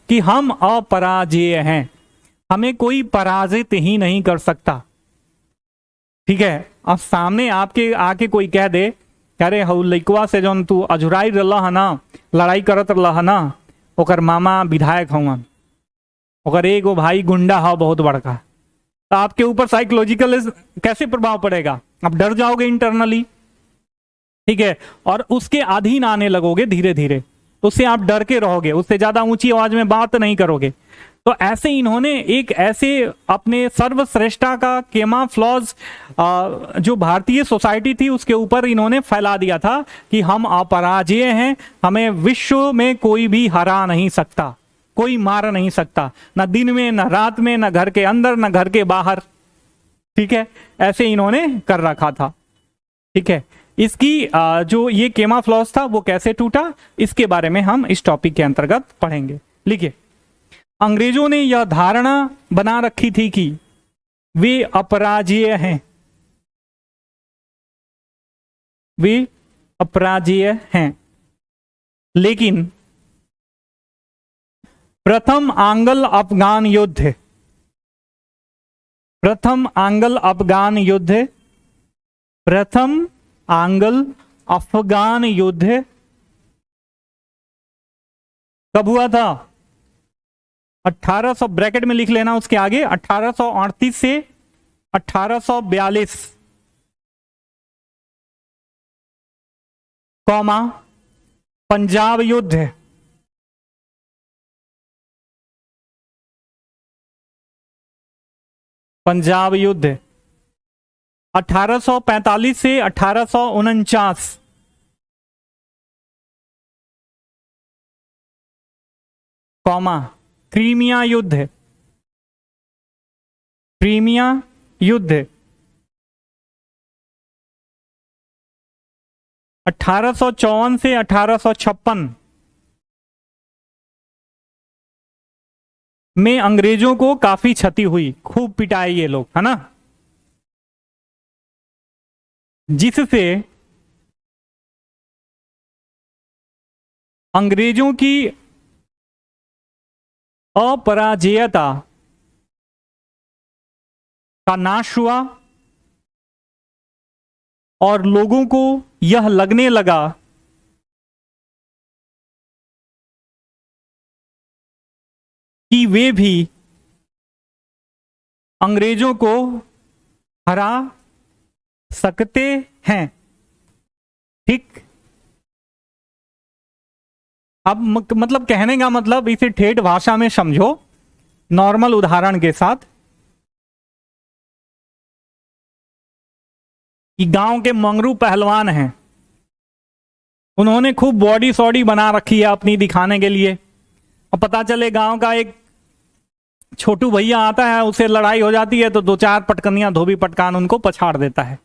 कि हम अपराजेय हैं, हमें कोई पराजित ही नहीं कर सकता, ठीक है। अब सामने आपके आके कोई कह दे, अरे हऊ लइकवा से जौन तू अझुराई रहा ना, लड़ाई करत रहा ना, ओकर मामा विधायक हुआ, ओकर एगो भाई गुंडा हो बहुत बड़का, तो आपके ऊपर साइकोलॉजिकल कैसे प्रभाव पड़ेगा? आप डर जाओगे इंटरनली, ठीक है, और उसके अधीन आने लगोगे धीरे धीरे। उससे आप डर के रहोगे, उससे ज्यादा ऊंची आवाज में बात नहीं करोगे। तो ऐसे इन्होंने एक ऐसे अपने सर्वश्रेष्ठता का केमाफ्लॉज जो भारतीय सोसाइटी थी उसके ऊपर इन्होंने फैला दिया था कि हम अपराजेय हैं, हमें विश्व में कोई भी हरा नहीं सकता, कोई मार नहीं सकता, ना दिन में ना रात में, ना घर के अंदर ना घर के बाहर। ठीक है, ऐसे इन्होंने कर रखा था। ठीक है, इसकी जो ये केमाफ्लॉज था वो कैसे टूटा, इसके बारे में हम इस टॉपिक के अंतर्गत पढ़ेंगे। लिखिए, अंग्रेजों ने यह धारणा बना रखी थी कि वे अपराजेय हैं, वे अपराजेय हैं, लेकिन प्रथम आंग्ल अफगान युद्ध, प्रथम आंग्ल अफगान युद्ध, प्रथम आंग्ल अफगान युद्ध कब हुआ था? 1800, ब्रैकेट में लिख लेना उसके आगे, 1838 से 1842, कौमा पंजाब युद्ध, पंजाब युद्ध 1845 से 1849, कौमा क्रीमिया युद्ध, क्रीमिया युद्ध 1854 से 1856 में अंग्रेजों को काफी क्षति हुई, खूब पिटाए ये लोग, है ना, जिससे अंग्रेजों की अपराजेयता का नाश हुआ और लोगों को यह लगने लगा कि वे भी अंग्रेजों को हरा सकते हैं। ठीक, अब मतलब कहने का मतलब, इसे ठेठ भाषा में समझो, नॉर्मल उदाहरण के साथ, कि गांव के मंगरू पहलवान हैं, उन्होंने खूब बॉडी सॉडी बना रखी है अपनी दिखाने के लिए, और पता चले गांव का एक छोटू भैया आता है, उससे लड़ाई हो जाती है तो दो चार पटकनियां धोबी पटकान उनको पछाड़ देता है।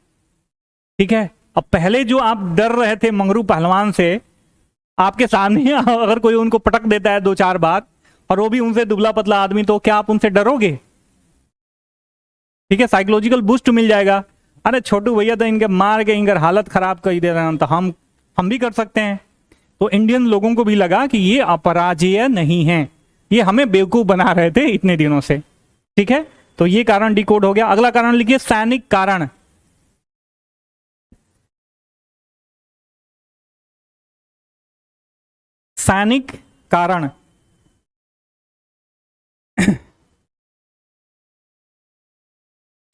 ठीक है, अब पहले जो आप डर रहे थे मंगरू पहलवान से, आपके सामने अगर कोई उनको पटक देता है दो चार बार, और वो भी उनसे दुबला पतला आदमी, तो क्या आप उनसे डरोगे? ठीक है, साइकोलॉजिकल बूस्ट मिल जाएगा, अरे छोटू भैया तो इनके मार के इनकर हालत खराब कर दे रहे हैं, तो हम भी कर सकते हैं। तो इंडियन लोगों को भी लगा कि ये अपराजेय नहीं है, ये हमें बेवकूफ बना रहे थे इतने दिनों से। ठीक है, तो ये कारण डिकोड हो गया। अगला कारण लिखिए, सैनिक कारण। सैनिक कारण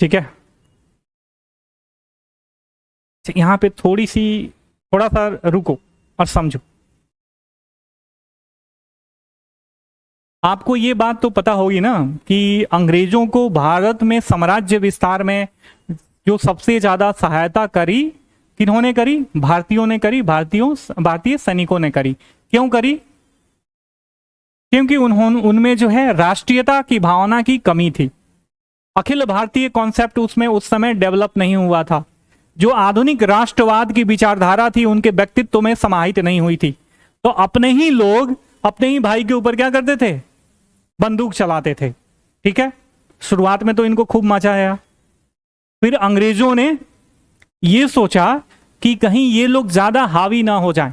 ठीक है, यहां पे थोड़ा सा रुको और समझो। आपको ये बात तो पता होगी ना कि अंग्रेजों को भारत में साम्राज्य विस्तार में जो सबसे ज्यादा सहायता करी, किन्होंने करी? भारतीयों ने करी, भारतीय सैनिकों ने करी। क्यों करी? क्योंकि उनमें जो है राष्ट्रीयता की भावना की कमी थी। अखिल भारतीय कॉन्सेप्ट उसमें उस समय डेवलप नहीं हुआ था। जो आधुनिक राष्ट्रवाद की विचारधारा थी उनके व्यक्तित्व में समाहित नहीं हुई थी। तो अपने ही लोग अपने ही भाई के ऊपर क्या करते थे? बंदूक चलाते थे। ठीक है, शुरुआत में तो इनको खूब मजा आया, फिर अंग्रेजों ने ये सोचा कि कहीं ये लोग ज्यादा हावी ना हो जाएं,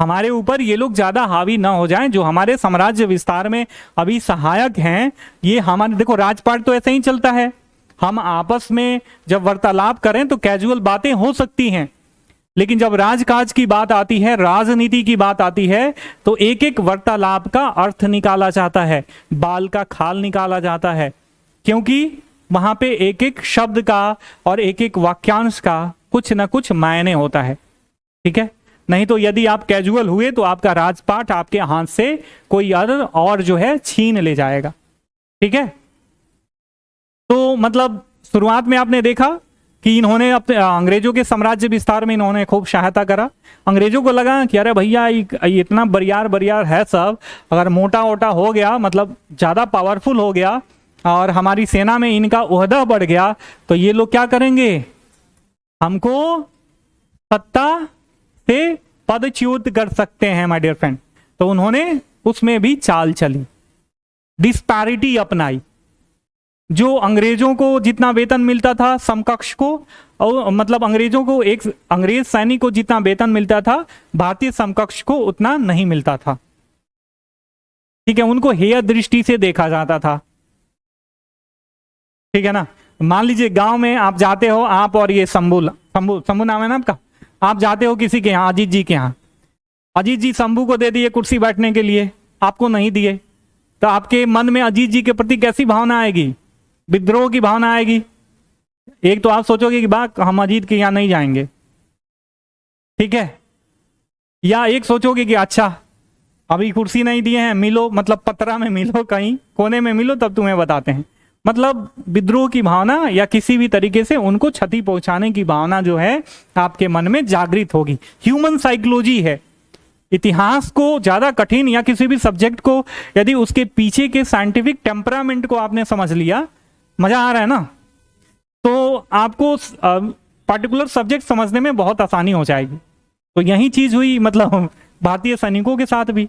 हमारे ऊपर ये लोग ज्यादा हावी ना हो जाएं, जो हमारे साम्राज्य विस्तार में अभी सहायक हैं, ये हमारे, देखो राजपाट तो ऐसे ही चलता है, हम आपस में जब वार्तालाप करें तो कैजुअल बातें हो सकती हैं, लेकिन जब राजकाज की बात आती है, राजनीति की बात आती है, तो एक एक वार्तालाप का अर्थ निकाला जाता है, बाल का खाल निकाला जाता है, क्योंकि वहां पे एक एक शब्द का और एक एक वाक्यांश का कुछ ना कुछ मायने होता है। ठीक है, नहीं तो यदि आप कैजुअल हुए तो आपका राजपाट आपके हाथ से कोई और जो है छीन ले जाएगा। ठीक है, तो मतलब शुरुआत में आपने देखा कि इन्होंने अपने अंग्रेजों के साम्राज्य विस्तार में इन्होंने खूब सहायता करा। अंग्रेजों को लगा कि अरे भैया ये इतना बरियार बरियार है सब, अगर मोटा वोटा हो गया, मतलब ज़्यादा पावरफुल हो गया और हमारी सेना में इनका ओहदा बढ़ गया, तो ये लोग क्या करेंगे, हमको सत्ता से पदच्युत कर सकते हैं माय डियर फ्रेंड। तो उन्होंने उसमें भी चाल चली, डिस्पैरिटी अपनाई। जो अंग्रेजों को जितना वेतन मिलता था समकक्ष को, और मतलब अंग्रेजों को, एक अंग्रेज सैनिक को जितना वेतन मिलता था भारतीय समकक्ष को उतना नहीं मिलता था। ठीक है, उनको हेय दृष्टि से देखा जाता था। ठीक है ना, मान लीजिए गांव में आप जाते हो, आप और ये शंभू नाम है ना आपका, आप जाते हो किसी के यहाँ, अजीत जी के यहाँ, अजीत जी शंभू को दे दिए कुर्सी बैठने के लिए, आपको नहीं दिए, तो आपके मन में अजीत जी के प्रति कैसी भावना आएगी, विद्रोह की भावना आएगी। एक तो आप सोचोगे कि बा हम अजीत के यहाँ नहीं जाएंगे, ठीक है, या एक सोचोगे कि अच्छा अभी कुर्सी नहीं दिए हैं, मिलो, मतलब पतरा में मिलो, कहीं कोने में मिलो, तब तुम्हें बताते हैं। मतलब विद्रोह की भावना या किसी भी तरीके से उनको क्षति पहुंचाने की भावना जो है आपके मन में जागृत होगी। ह्यूमन साइकोलॉजी है। इतिहास को ज्यादा कठिन या किसी भी सब्जेक्ट को यदि उसके पीछे के साइंटिफिक टेम्परामेंट को आपने समझ लिया, मजा आ रहा है ना, तो आपको पर्टिकुलर सब्जेक्ट समझने में बहुत आसानी हो जाएगी। तो यही चीज हुई मतलब भारतीय सैनिकों के साथ भी।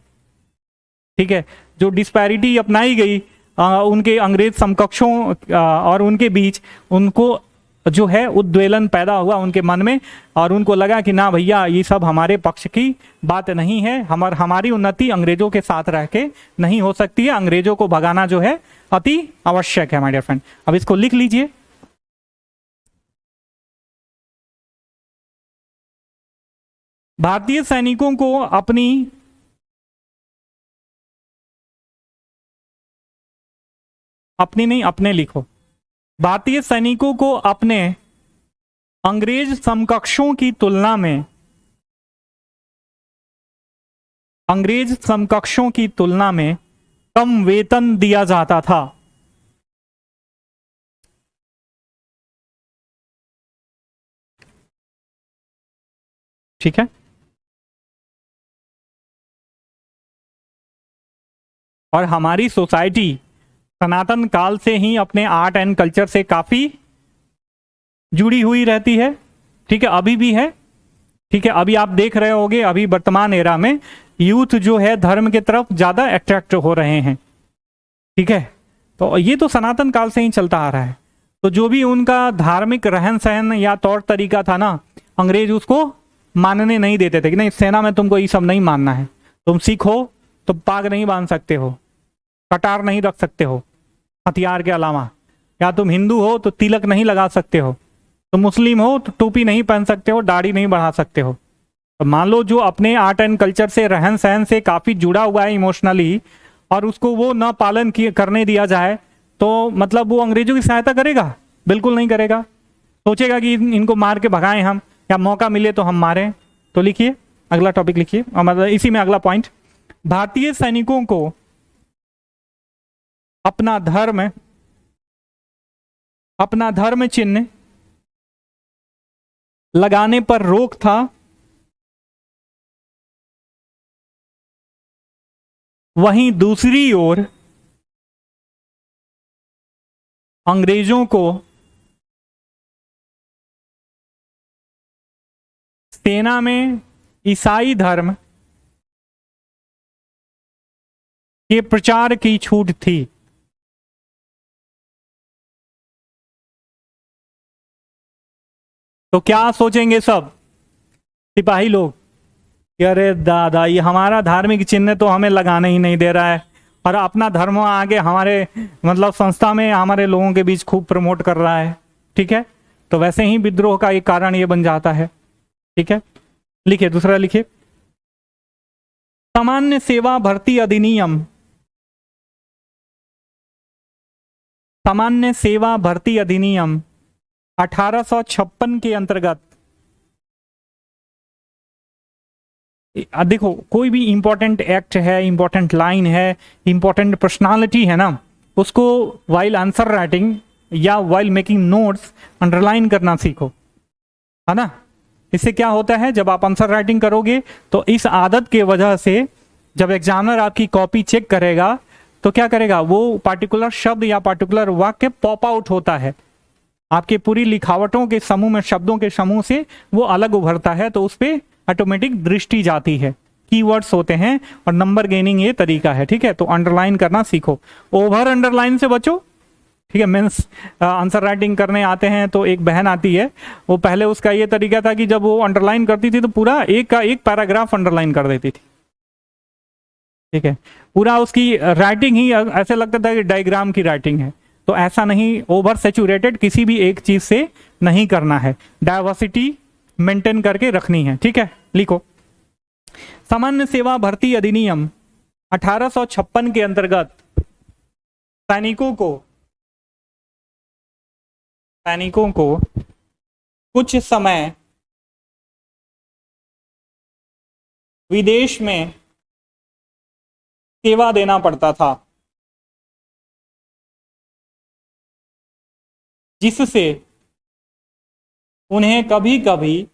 ठीक है, जो डिस्पैरिटी अपनाई गई उनके अंग्रेज समकक्षों और उनके बीच, उनको जो है उद्वेलन पैदा हुआ उनके मन में, और उनको लगा कि ना भैया ये सब हमारे पक्ष की बात नहीं है, हमारी उन्नति अंग्रेजों के साथ रह के नहीं हो सकती है, अंग्रेजों को भगाना जो है अति आवश्यक है माय डियर फ्रेंड। अब इसको लिख लीजिए। भारतीय सैनिकों को अपने लिखो। भारतीय सैनिकों को अपने अंग्रेज समकक्षों की तुलना में कम वेतन दिया जाता था। ठीक है, और हमारी सोसाइटी सनातन काल से ही अपने आर्ट एंड कल्चर से काफी जुड़ी हुई रहती है। ठीक है, अभी भी है। ठीक है, अभी आप देख रहे होंगे, अभी वर्तमान एरा में यूथ जो है धर्म के तरफ ज्यादा अट्रैक्ट हो रहे हैं। ठीक है, तो ये तो सनातन काल से ही चलता आ रहा है। तो जो भी उनका धार्मिक रहन सहन या तौर तरीका था ना, अंग्रेज उसको मानने नहीं देते थे कि नहीं, सेना में तुमको ये सब नहीं मानना है, तुम सिख हो तो पाग नहीं बांध सकते हो, कटार नहीं रख सकते हो हथियार के अलावा, या तुम हिंदू हो तो तिलक नहीं लगा सकते हो, तुम मुस्लिम हो तो टोपी नहीं पहन सकते हो, दाढ़ी नहीं बढ़ा सकते हो। तो मान लो जो अपने आर्ट एंड कल्चर से, रहन सहन से काफी जुड़ा हुआ है इमोशनली, और उसको वो न पालन करने दिया जाए, तो मतलब वो अंग्रेजों की सहायता करेगा? बिल्कुल नहीं करेगा। सोचेगा कि इनको मार के भगाएं हम, या मौका मिले तो हम मारें। तो लिखिए, अगला टॉपिक लिखिए, मतलब इसी में अगला पॉइंट, भारतीय सैनिकों को अपना धर्म चिन्ह लगाने पर रोक था। वहीं दूसरी ओर अंग्रेजों को सेना में ईसाई धर्म के प्रचार की छूट थी। तो क्या सोचेंगे सब सिपाही लोग कि अरे दादा, ये हमारा धार्मिक चिन्ह तो हमें लगाने ही नहीं दे रहा है, और अपना धर्म आगे हमारे मतलब संस्था में हमारे लोगों के बीच खूब प्रमोट कर रहा है। ठीक है, तो वैसे ही विद्रोह का एक कारण ये बन जाता है। ठीक है, लिखिए, दूसरा लिखिए, सामान्य सेवा भर्ती अधिनियम, सामान्य सेवा भर्ती अधिनियम 1856 के अंतर्गत देखो कोई भी इंपॉर्टेंट एक्ट है, इंपॉर्टेंट लाइन है, इंपॉर्टेंट पर्सनालिटी है ना, उसको वाइल आंसर राइटिंग या वाइल मेकिंग नोट्स अंडरलाइन करना सीखो, है ना। इससे क्या होता है, जब आप आंसर राइटिंग करोगे तो इस आदत के वजह से जब एग्जामिनर आपकी कॉपी चेक करेगा तो क्या करेगा, वो पार्टिकुलर शब्द या पार्टिकुलर वाक्य पॉप आउट होता है आपके पूरी लिखावटों के समूह में, शब्दों के समूह से वो अलग उभरता है, तो उस पर ऑटोमेटिक दृष्टि जाती है, कीवर्ड्स होते हैं, और नंबर गेनिंग ये तरीका है, ठीक है। तो अंडरलाइन करना सीखो, ओवर अंडरलाइन से बचो, ठीक है। मीन्स आंसर राइटिंग करने आते हैं तो एक बहन आती है, वो पहले उसका ये तरीका था कि जब वो अंडरलाइन करती थी तो पूरा एक का एक पैराग्राफ अंडरलाइन कर देती थी, ठीक है। पूरा उसकी राइटिंग ही ऐसे लगता था कि डायग्राम की राइटिंग है। तो ऐसा नहीं, ओवर सेचुरेटेड किसी भी एक चीज से नहीं करना है, डाइवर्सिटी मेंटेन करके रखनी है, ठीक है। लिखो, सामान्य सेवा भर्ती अधिनियम 1856 के अंतर्गत सैनिकों को कुछ समय विदेश में सेवा देना पड़ता था, जिससे उन्हें कभी कभी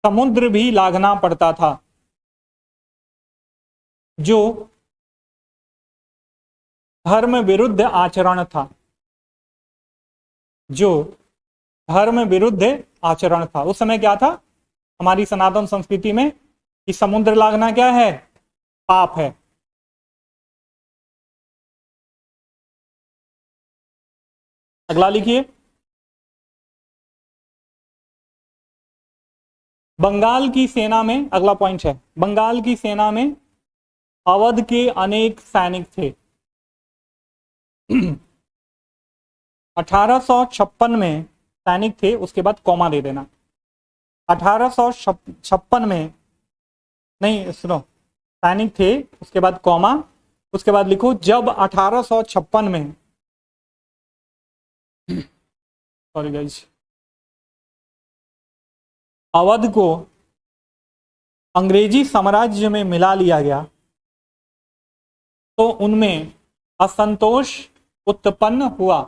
समुद्र भी लांघना पड़ता था, जो धर्म विरुद्ध आचरण था, उस समय क्या था हमारी सनातन संस्कृति में कि समुद्र लांघना क्या है, पाप है। अगला लिखिए, बंगाल की सेना में, अगला पॉइंट है, बंगाल की सेना में अवध के अनेक सैनिक थे। 1856 में सैनिक थे, उसके बाद कॉमा दे देना। 1856 में नहीं, सुनो, सैनिक थे उसके बाद कॉमा, उसके बाद लिखो जब 1856 में, सॉरी गाइस, अवध को अंग्रेजी साम्राज्य में मिला लिया गया तो उनमें असंतोष उत्पन्न हुआ।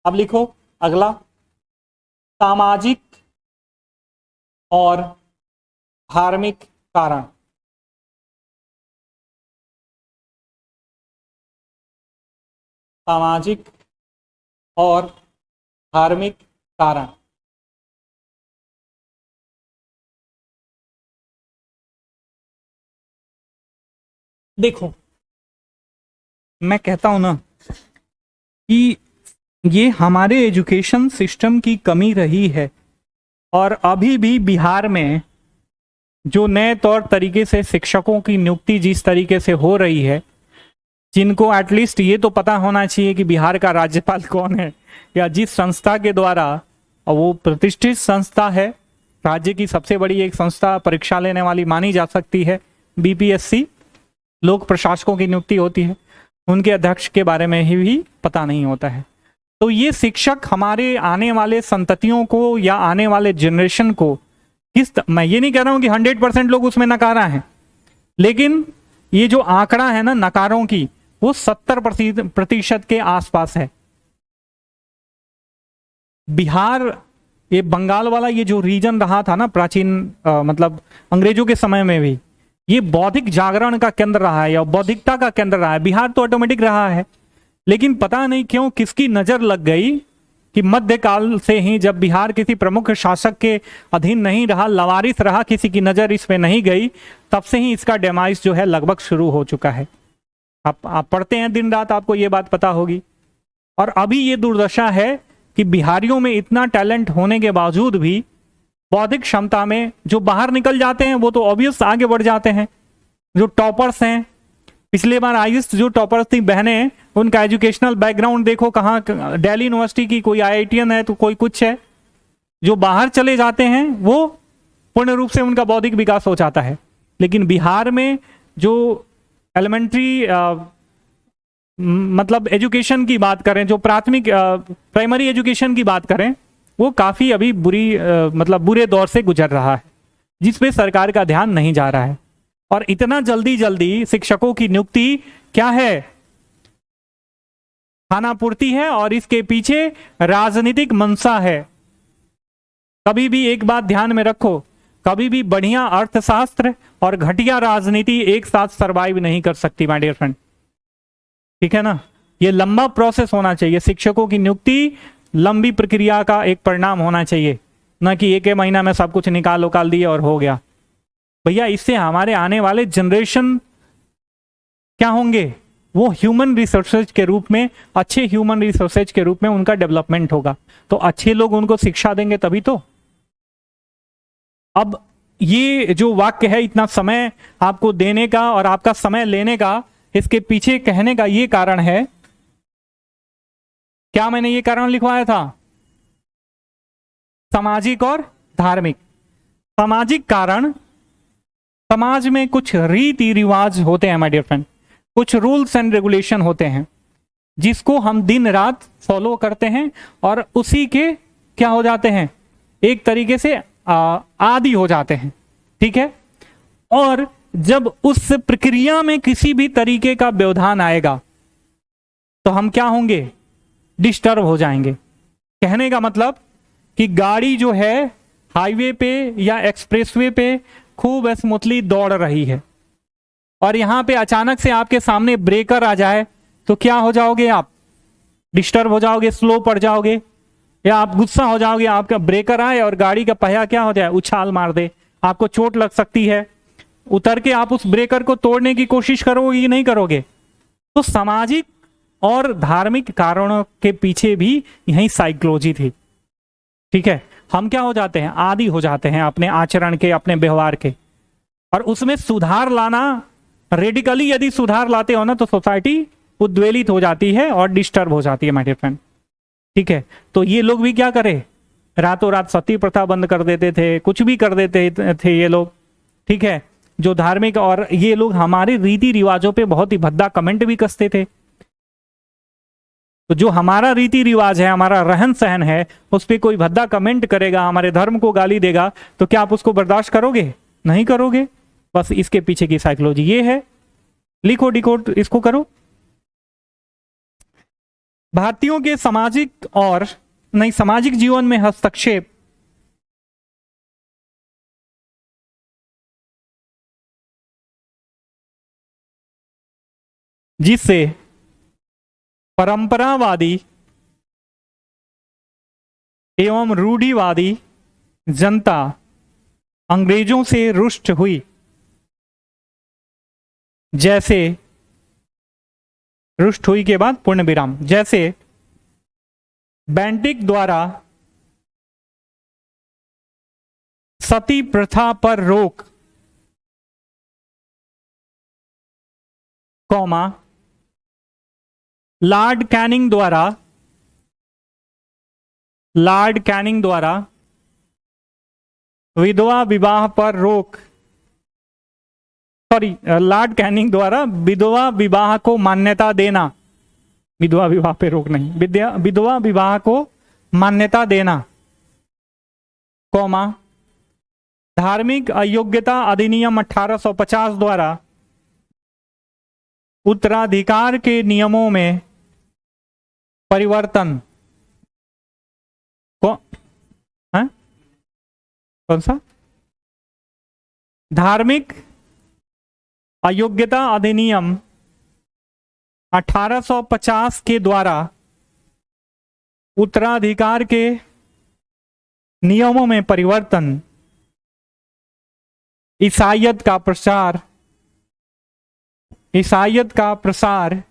अब लिखो अगला, सामाजिक और धार्मिक कारण। सामाजिक और धार्मिक कारण। देखो मैं कहता हूं ना कि ये हमारे एजुकेशन सिस्टम की कमी रही है, और अभी भी बिहार में जो नए तौर तरीके से शिक्षकों की नियुक्ति जिस तरीके से हो रही है, जिनको एटलीस्ट ये तो पता होना चाहिए कि बिहार का राज्यपाल कौन है, या जिस संस्था के द्वारा, और वो प्रतिष्ठित संस्था है, राज्य की सबसे बड़ी एक संस्था परीक्षा लेने वाली मानी जा सकती है, बीपीएससी, लोक प्रशासकों की नियुक्ति होती है, उनके अध्यक्ष के बारे में ही भी पता नहीं होता है। तो ये शिक्षक हमारे आने वाले संततियों को या आने वाले जनरेशन को मैं ये नहीं कह रहा हूं कि 100% लोग उसमें नकारा है, लेकिन ये जो आंकड़ा है ना नकारों की, वो 70% के आसपास है। बिहार, ये बंगाल वाला ये जो रीजन रहा था ना प्राचीन, मतलब अंग्रेजों के समय में भी, ये बौद्धिक जागरण का केंद्र रहा है या बौद्धिकता का केंद्र रहा है। बिहार तो ऑटोमेटिक रहा है, लेकिन पता नहीं क्यों किसकी नजर लग गई कि मध्यकाल से ही जब बिहार किसी प्रमुख शासक के अधीन नहीं रहा, लवारिस रहा, किसी की नजर इस पे नहीं गई, तब से ही इसका डेमाइस जो है लगभग शुरू हो चुका है। आप पढ़ते हैं दिन रात, आपको ये बात पता होगी। और अभी ये दुर्दशा है कि बिहारियों में इतना टैलेंट होने के बावजूद भी बौद्धिक क्षमता में जो बाहर निकल जाते हैं वो तो ऑब्वियस आगे बढ़ जाते हैं। जो टॉपर्स हैं, पिछले बार आईएएस जो टॉपर्स थी बहनें, उनका एजुकेशनल बैकग्राउंड देखो, कहाँ दिल्ली यूनिवर्सिटी की, कोई आईआईटीएन है तो कोई कुछ है। जो बाहर चले जाते हैं वो पूर्ण रूप से उनका बौद्धिक विकास हो जाता है। लेकिन बिहार में जो एलिमेंट्री मतलब एजुकेशन की बात करें, जो प्राथमिक प्राइमरी एजुकेशन की बात करें, वो काफ़ी अभी मतलब बुरे दौर से गुजर रहा है, जिस पे सरकार का ध्यान नहीं जा रहा है। और इतना जल्दी जल्दी शिक्षकों की नियुक्ति क्या है, खानापूर्ति है, और इसके पीछे राजनीतिक मंशा है। कभी भी एक बात ध्यान में रखो, कभी भी बढ़िया अर्थशास्त्र और घटिया राजनीति एक साथ सरवाइव नहीं कर सकती माय डियर फ्रेंड, ठीक है ना। ये लंबा प्रोसेस होना चाहिए, शिक्षकों की नियुक्ति लंबी प्रक्रिया का एक परिणाम होना चाहिए, ना कि एक महीना में सब कुछ निकाल उकाल दिए और हो गया। भैया इससे हमारे आने वाले जनरेशन क्या होंगे, वो ह्यूमन रिसोर्सेज के रूप में, अच्छे ह्यूमन रिसोर्सेज के रूप में उनका डेवलपमेंट होगा। तो अच्छे लोग उनको शिक्षा देंगे तभी तो। अब ये जो वाक्य है, इतना समय आपको देने का और आपका समय लेने का, इसके पीछे कहने का ये कारण है, क्या मैंने ये कारण लिखवाया था, सामाजिक और धार्मिक। सामाजिक कारण, समाज में कुछ रीति रिवाज होते हैं माय डियर फ्रेंड, कुछ रूल्स एंड रेगुलेशन होते हैं जिसको हम दिन रात फॉलो करते हैं और उसी के क्या हो जाते हैं, एक तरीके से आदी हो जाते हैं, ठीक है। और जब उस प्रक्रिया में किसी भी तरीके का व्यवधान आएगा तो हम क्या होंगे, डिस्टर्ब हो जाएंगे। कहने का मतलब कि गाड़ी जो है हाईवे पे या एक्सप्रेसवे पे खूब स्मूथली दौड़ रही है और यहां पे अचानक से आपके सामने ब्रेकर आ जाए तो क्या हो जाओगे आप, डिस्टर्ब हो जाओगे, स्लो पड़ जाओगे, या आप गुस्सा हो जाओगे। आपका ब्रेकर आए और गाड़ी का पहिया क्या हो जाए, उछाल मार दे, आपको चोट लग सकती है। उतर के आप उस ब्रेकर को तोड़ने की कोशिश करोगे कि नहीं करोगे। तो सामाजिक और धार्मिक कारणों के पीछे भी यही साइकोलॉजी थी, ठीक है। हम क्या हो जाते हैं, आदी हो जाते हैं अपने आचरण के, अपने व्यवहार के, और उसमें सुधार लाना, रेडिकली यदि सुधार लाते हो ना तो सोसाइटी उद्वेलित हो जाती है और डिस्टर्ब हो जाती है माय डियर फ्रेंड, ठीक है। तो ये लोग भी क्या करे, रातों रात सती प्रथा बंद कर देते थे, कुछ भी कर देते थे ये लोग, ठीक है, जो धार्मिक। और ये लोग हमारे रीति रिवाजों पे बहुत ही भद्दा कमेंट भी कसते थे। तो जो हमारा रीति रिवाज है, हमारा रहन सहन है, उस पर कोई भद्दा कमेंट करेगा, हमारे धर्म को गाली देगा, तो क्या आप उसको बर्दाश्त करोगे, नहीं करोगे। बस इसके पीछे की साइकोलॉजी ये है। लिखो, डिकोड इसको करो। भारतीयों के सामाजिक और नहीं सामाजिक जीवन में हस्तक्षेप जिससे परंपरावादी एवं रूढ़िवादी जनता अंग्रेजों से रुष्ट हुई, जैसे रुष्ट हुई के बाद पूर्ण विराम, जैसे बेंटिक द्वारा सती प्रथा पर रोक, कौमा लॉर्ड कैनिंग द्वारा विधवा विवाह पर रोक, सॉरी, लॉर्ड कैनिंग द्वारा विधवा विवाह को मान्यता देना, विधवा विवाह पे रोक नहीं, विधवा विवाह को मान्यता देना, कौमा धार्मिक अयोग्यता अधिनियम 1850 द्वारा उत्तराधिकार के नियमों में परिवर्तन, कौन सा, धार्मिक अयोग्यता अधिनियम 1850 के द्वारा उत्तराधिकार के नियमों में परिवर्तन, ईसाईयत का प्रसार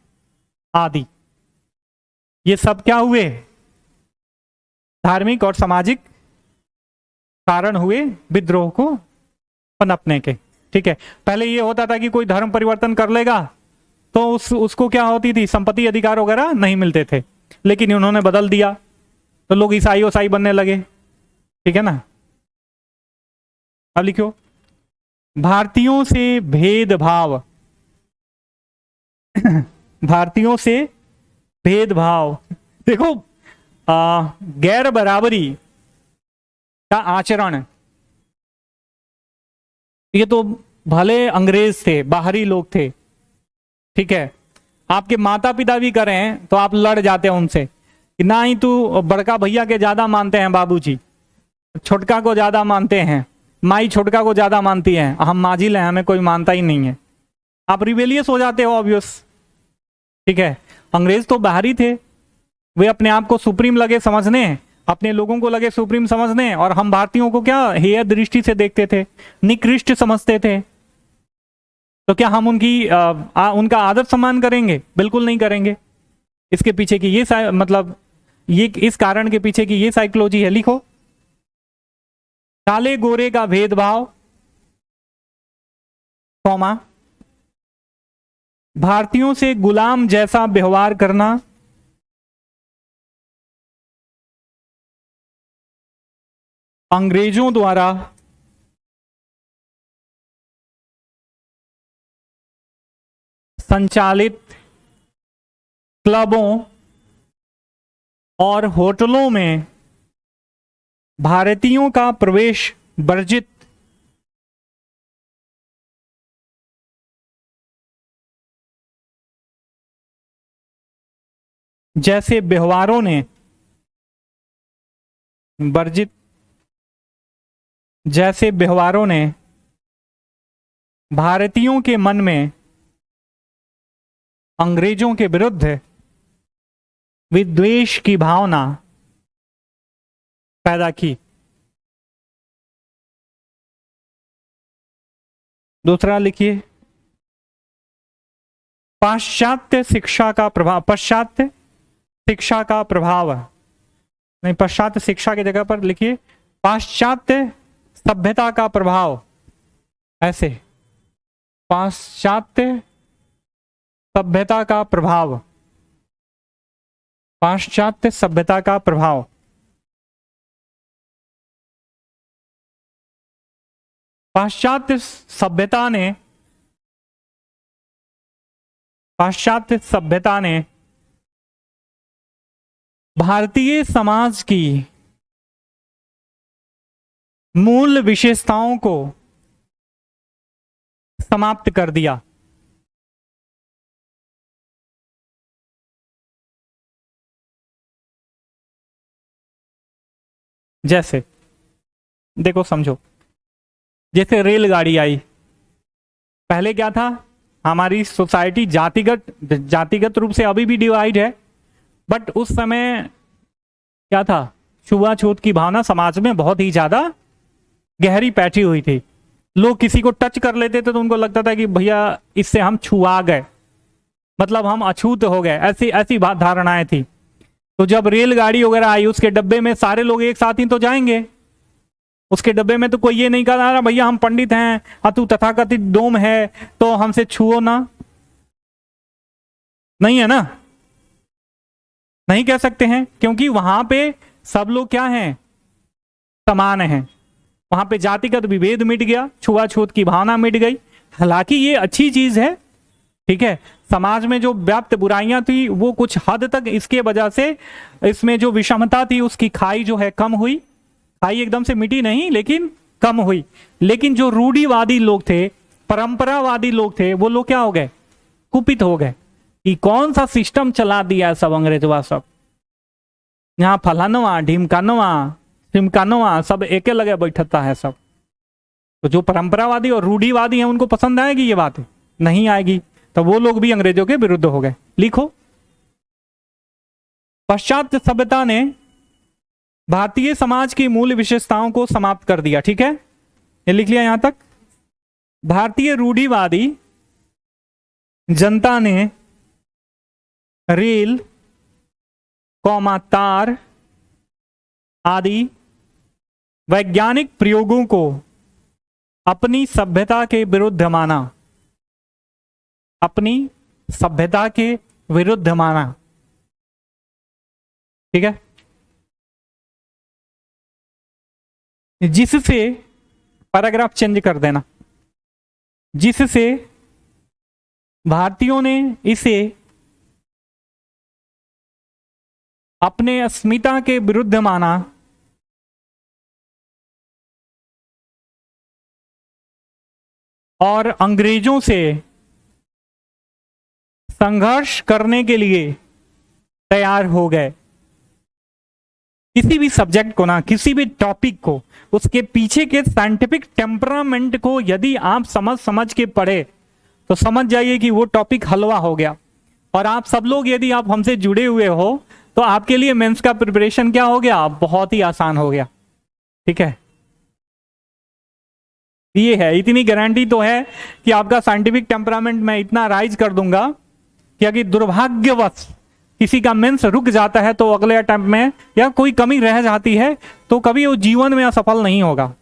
आदि, ये सब क्या हुए, धार्मिक और सामाजिक कारण हुए विद्रोह को पनपने के, ठीक है। पहले ये होता था कि कोई धर्म परिवर्तन कर लेगा तो उसको क्या होती थी, संपत्ति अधिकार वगैरह नहीं मिलते थे, लेकिन उन्होंने बदल दिया तो लोग ईसाई बनने लगे, ठीक है ना। अब लिखो, भारतीयों से भेदभाव भारतीयों से भेदभाव। देखो गैर बराबरी का आचरण, ये तो भले अंग्रेज थे, बाहरी लोग थे, ठीक है, आपके माता पिता भी करें तो आप लड़ जाते हैं उनसे कि ना ही तू बड़का भैया के ज्यादा मानते हैं बाबूजी, छोटका को ज्यादा मानते हैं, माई छोटका को ज्यादा मानती है, हम माजिल हैं, हमें कोई मानता ही नहीं है। आप रिबेलियस हो जाते हो ऑब्वियस, ठीक है। अंग्रेज तो बाहरी थे, वे अपने आप को सुप्रीम लगे समझने, अपने लोगों को लगे सुप्रीम समझने, और हम भारतीयों को क्या हेय दृष्टि से देखते थे, निकृष्ट समझते थे। तो क्या हम उनका आदर सम्मान करेंगे? बिल्कुल नहीं करेंगे। इसके पीछे की ये मतलब ये इस कारण के पीछे की ये साइकोलॉजी है। लिखो, काले गोरे का भेदभाव, कौमा, भारतीयों से गुलाम जैसा व्यवहार करना, अंग्रेजों द्वारा संचालित क्लबों और होटलों में भारतीयों का प्रवेश वर्जित, जैसे व्यवहारों ने वर्जित जैसे व्यवहारों ने भारतीयों के मन में अंग्रेजों के विरुद्ध विद्वेष की भावना पैदा की। दूसरा लिखिए, पाश्चात्य शिक्षा का प्रभाव, पाश्चात्य शिक्षा का प्रभाव नहीं, पाश्चात्य शिक्षा की जगह पर लिखिए पाश्चात्य सभ्यता का प्रभाव। ऐसे, पाश्चात्य सभ्यता का प्रभाव, पाश्चात्य सभ्यता का प्रभाव। पाश्चात्य सभ्यता ने भारतीय समाज की मूल विशेषताओं को समाप्त कर दिया। जैसे देखो, समझो, जैसे रेलगाड़ी आई, पहले क्या था, हमारी सोसाइटी जातिगत रूप से अभी भी डिवाइड है, बट उस समय क्या था, छुआछूत की भावना समाज में बहुत ही ज्यादा गहरी बैठी हुई थी। लोग किसी को टच कर लेते थे तो उनको लगता था कि भैया इससे हम छुआ गए, मतलब हम अछूत हो गए, ऐसी ऐसी धारणाएं थी। तो जब रेलगाड़ी वगैरह आई, उसके डब्बे में सारे लोग एक साथ ही तो जाएंगे, उसके डब्बे में तो कोई ये नहीं कह रहा भैया हम पंडित हैं, तू तथाकथित डोम है तो हमसे छुओ ना, नहीं है ना, नहीं कह सकते हैं, क्योंकि वहां पे सब लोग क्या हैं, समान हैं। वहां पे जातिगत विभेद मिट गया, छुआछूत की भावना मिट गई। हालांकि ये अच्छी चीज है, ठीक है, समाज में जो व्याप्त बुराइयां थी वो कुछ हद तक इसके वजह से, इसमें जो विषमता थी उसकी खाई जो है कम हुई। खाई एकदम से मिटी नहीं, लेकिन कम हुई। लेकिन जो रूढ़िवादी लोग थे, परंपरावादी लोग थे, वो लोग क्या हो गए, कुपित हो गए कि कौन सा सिस्टम चला दिया सब अंग्रेजवा, सब यहाँ फलानवा ढीमकानवा सिमकानवा सब एक लगे बैठता है सब। तो जो परंपरावादी और रूढ़िवादी हैं उनको पसंद आएगी ये बात? नहीं आएगी। तो वो लोग भी अंग्रेजों के विरुद्ध हो गए। लिखो, पाश्चात्य सभ्यता ने भारतीय समाज की मूल विशेषताओं को समाप्त कर दिया। ठीक है, ये लिख लिया यहां तक। भारतीय रूढ़िवादी जनता ने रेल, तार आदि वैज्ञानिक प्रयोगों को अपनी सभ्यता के विरुद्ध माना, अपनी सभ्यता के विरुद्ध माना। ठीक है, जिससे, पैराग्राफ चेंज कर देना, जिससे भारतीयों ने इसे अपने अस्मिता के विरुद्ध माना और अंग्रेजों से संघर्ष करने के लिए तैयार हो गए। किसी भी सब्जेक्ट को ना, किसी भी टॉपिक को, उसके पीछे के साइंटिफिक टेम्परामेंट को यदि आप समझ के पढ़े तो समझ जाइए कि वो टॉपिक हलवा हो गया। और आप सब लोग यदि आप हमसे जुड़े हुए हो तो आपके लिए मेंस का प्रिपरेशन क्या हो गया, बहुत ही आसान हो गया। ठीक है, ये है, इतनी गारंटी तो है कि आपका साइंटिफिक टेम्परामेंट मैं इतना राइज कर दूंगा कि अगर दुर्भाग्यवश किसी का मेंस रुक जाता है तो अगले अटेम्प्ट में या कोई कमी रह जाती है तो कभी वो जीवन में असफल नहीं होगा।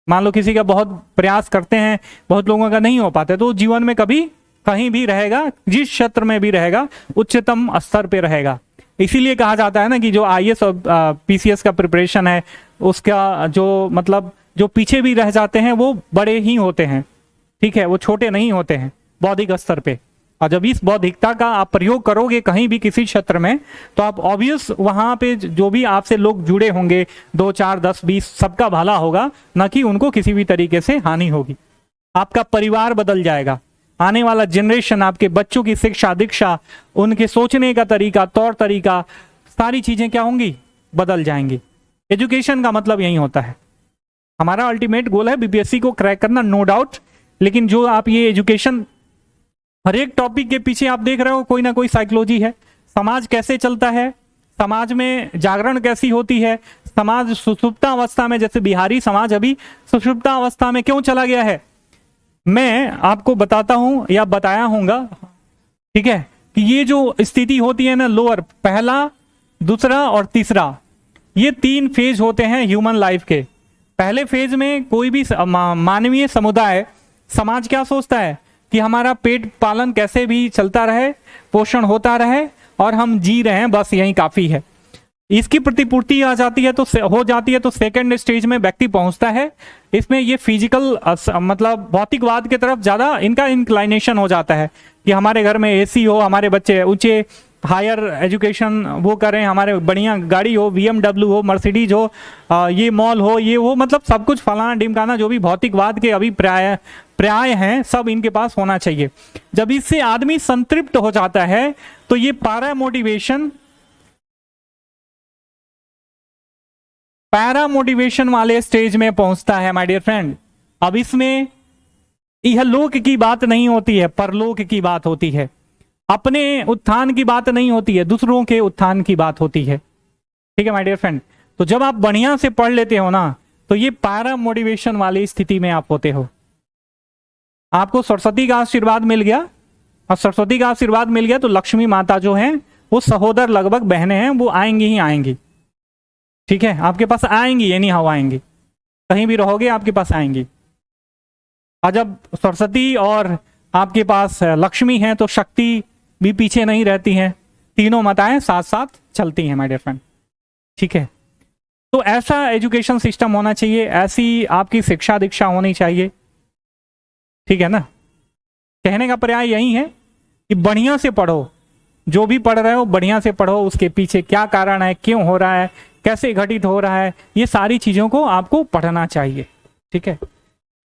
मान लो किसी का बहुत प्रयास करते हैं, बहुत लोगों का नहीं हो पाता तो जीवन में कभी कहीं भी रहेगा, जिस क्षेत्र में भी रहेगा उच्चतम स्तर पे रहेगा। इसीलिए कहा जाता है ना कि जो आईएएस और पीसीएस का प्रिपरेशन है उसका जो मतलब जो पीछे भी रह जाते हैं वो बड़े ही होते हैं। ठीक है, वो छोटे नहीं होते हैं बौद्धिक स्तर पे। और जब इस बौद्धिकता का आप प्रयोग करोगे कहीं भी किसी क्षेत्र में तो आप ऑब्वियस वहां पे जो भी आपसे लोग जुड़े होंगे 2 4 10 20 सबका भला होगा, ना कि उनको किसी भी तरीके से हानि होगी। आपका परिवार बदल जाएगा, आने वाला जनरेशन, आपके बच्चों की शिक्षा दीक्षा, उनके सोचने का तरीका, तौर तरीका, सारी चीजें क्या होंगी, बदल जाएंगी। एजुकेशन का मतलब यही होता है। हमारा अल्टीमेट गोल है बीपीएससी को क्रैक करना, नो डाउट। लेकिन जो आप ये एजुकेशन, हर एक टॉपिक के पीछे आप देख रहे हो कोई ना कोई साइकोलॉजी है। समाज कैसे चलता है, समाज में जागरण कैसी होती है, समाज सुषुप्ता अवस्था में, जैसे बिहारी समाज अभी सुषुप्ता अवस्था में क्यों चला गया है, मैं आपको बताता हूं या बताया होऊंगा। ठीक है, कि ये जो स्थिति होती है ना, लोअर, पहला, दूसरा और तीसरा, ये 3 फेज होते हैं ह्यूमन लाइफ के। पहले फेज में कोई भी मानवीय समुदाय, समाज क्या सोचता है कि हमारा पेट पालन कैसे भी चलता रहे, पोषण होता रहे और हम जी रहे हैं, बस यही काफी है। इसकी प्रतिपूर्ति आ जाती है तो हो जाती है तो सेकंड स्टेज में व्यक्ति पहुंचता है। इसमें ये फिजिकल मतलब भौतिकवाद की तरफ ज्यादा इनका इंक्लाइनेशन हो जाता है कि हमारे घर में एसी हो, हमारे बच्चे ऊंचे हायर एजुकेशन वो करें, हमारे बढ़िया गाड़ी हो, बीएमडब्ल्यू हो, मर्सिडीज हो, ये मॉल हो, ये हो, मतलब सब कुछ फलाना ढिमकाना जो भी भौतिकवाद के अभी पर्याय हैं सब इनके पास होना चाहिए। जब इससे आदमी संतृप्त हो जाता है तो ये पैरा मोटिवेशन वाले स्टेज में पहुंचता है माय डियर फ्रेंड। अब इसमें यह लोक की बात नहीं होती है, परलोक की बात होती है। अपने उत्थान की बात नहीं होती है, दूसरों के उत्थान की बात होती है। ठीक है माय डियर फ्रेंड, तो जब आप बढ़िया से पढ़ लेते हो ना तो ये पैरा मोटिवेशन वाली स्थिति में आप होते हो। आपको सरस्वती का आशीर्वाद मिल गया, और सरस्वती का आशीर्वाद मिल गया तो लक्ष्मी माता जो है वो सहोदर लगभग बहनें हैं, वो आएंगी ही आएंगी। ठीक है, आपके पास आएंगी, एनी हाउ आएंगी, कहीं भी रहोगे आपके पास आएंगी। और जब सरस्वती और आपके पास लक्ष्मी है तो शक्ति भी पीछे नहीं रहती हैं, तीनों माताएं साथ साथ चलती हैं माय डियर फ्रेंड। ठीक है, तो ऐसा एजुकेशन सिस्टम होना चाहिए, ऐसी आपकी शिक्षा दीक्षा होनी चाहिए। ठीक है ना, कहने का पर्याय यही है कि बढ़िया से पढ़ो, जो भी पढ़ रहे हो बढ़िया से पढ़ो, उसके पीछे क्या कारण है, क्यों हो रहा है, कैसे घटित हो रहा है, ये सारी चीजों को आपको पढ़ना चाहिए। ठीक है,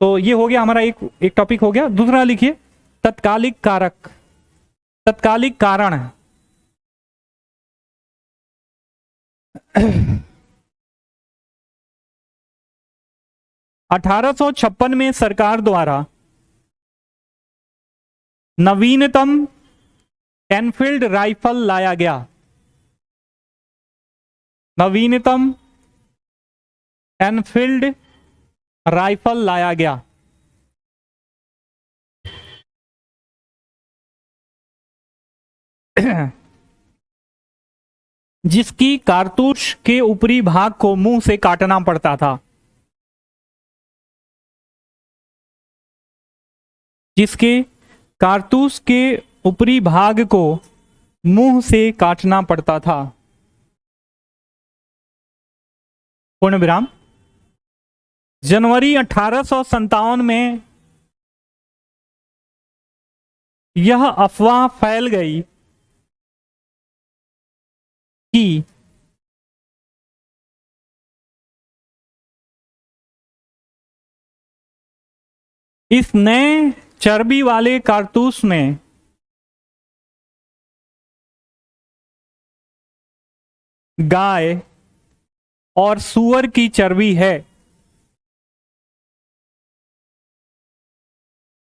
तो ये हो गया हमारा एक टॉपिक हो गया। दूसरा लिखिए तत्कालिक कारक, तत्कालिक कारण। 1856 में सरकार द्वारा नवीनतम एनफील्ड राइफल लाया गया। नवीनतम एनफील्ड राइफल लाया गया। जिसकी कारतूस के ऊपरी भाग को मुंह से काटना पड़ता था। जिसके कारतूस के ऊपरी भाग को मुंह से काटना पड़ता था। पूर्ण विराम। जनवरी 1857 में यह अफवाह फैल गई कि इस नए चर्बी वाले कारतूस में गाय और सूअर की चर्बी है।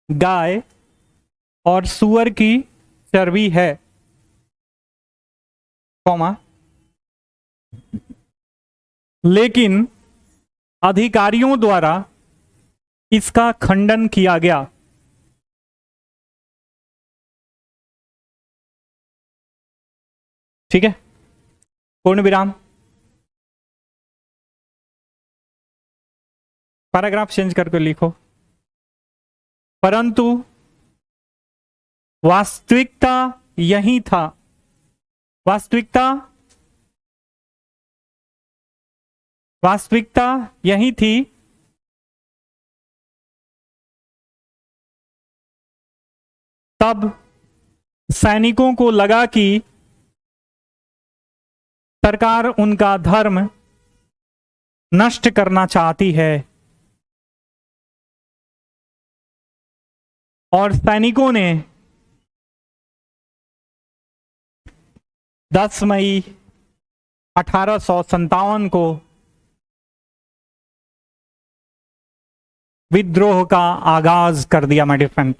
गाय और सूअर की चर्बी है, कॉमा, लेकिन अधिकारियों द्वारा इसका खंडन किया गया। ठीक है, पूर्ण विराम। पैराग्राफ चेंज करके लिखो। परंतु वास्तविकता यही था, वास्तविकता यही थी तब सैनिकों को लगा कि सरकार उनका धर्म नष्ट करना चाहती है और सैनिकों ने 10 मई 1857 को विद्रोह का आगाज कर दिया। माय डियर फ्रेंड,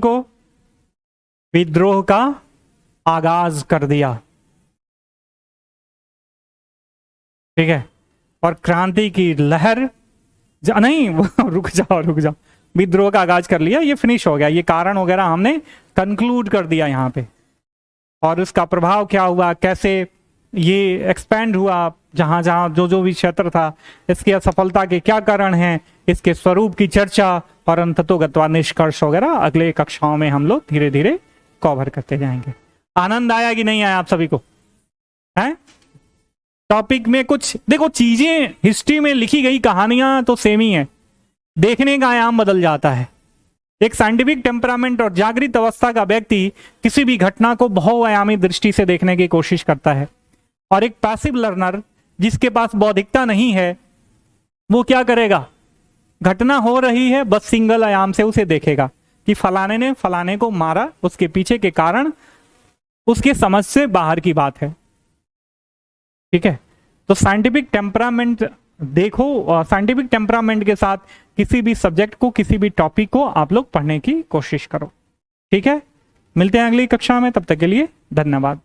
को विद्रोह का आगाज कर दिया। ठीक है, और क्रांति की लहर नहीं रुक जाओ, विद्रोह का आगाज कर लिया, ये फिनिश हो गया, ये कारण वगैरह हमने कंक्लूड कर दिया यहाँ पे। और उसका प्रभाव क्या हुआ, कैसे ये एक्सपेंड हुआ, जहां जहां जो भी क्षेत्र था, इसकी असफलता के क्या कारण हैं, इसके स्वरूप की चर्चा और अंततोगत्वा निष्कर्ष वगैरह अगले कक्षाओं में हम लोग धीरे धीरे कवर करते जाएंगे। आनंद आया कि नहीं आया आप सभी को? है टॉपिक में कुछ देखो, चीजें हिस्ट्री में लिखी गई कहानियां तो सेम ही है, देखने का आयाम बदल जाता है। एक साइंटिफिक टेम्परामेंट और जागृत अवस्था का व्यक्ति किसी भी घटना को बहुआयामी दृष्टि से देखने की कोशिश करता है, और एक पैसिव लर्नर जिसके पास बौद्धिकता नहीं है, वो क्या करेगा, घटना हो रही है बस सिंगल आयाम से उसे देखेगा कि फलाने ने फलाने को मारा, उसके पीछे के कारण उसके समझ से बाहर की बात है। ठीक है, तो साइंटिफिक टेम्परामेंट देखो, साइंटिफिक टेम्परामेंट के साथ किसी भी सब्जेक्ट को, किसी भी टॉपिक को आप लोग पढ़ने की कोशिश करो। ठीक है, मिलते हैं अगली कक्षा में, तब तक के लिए धन्यवाद।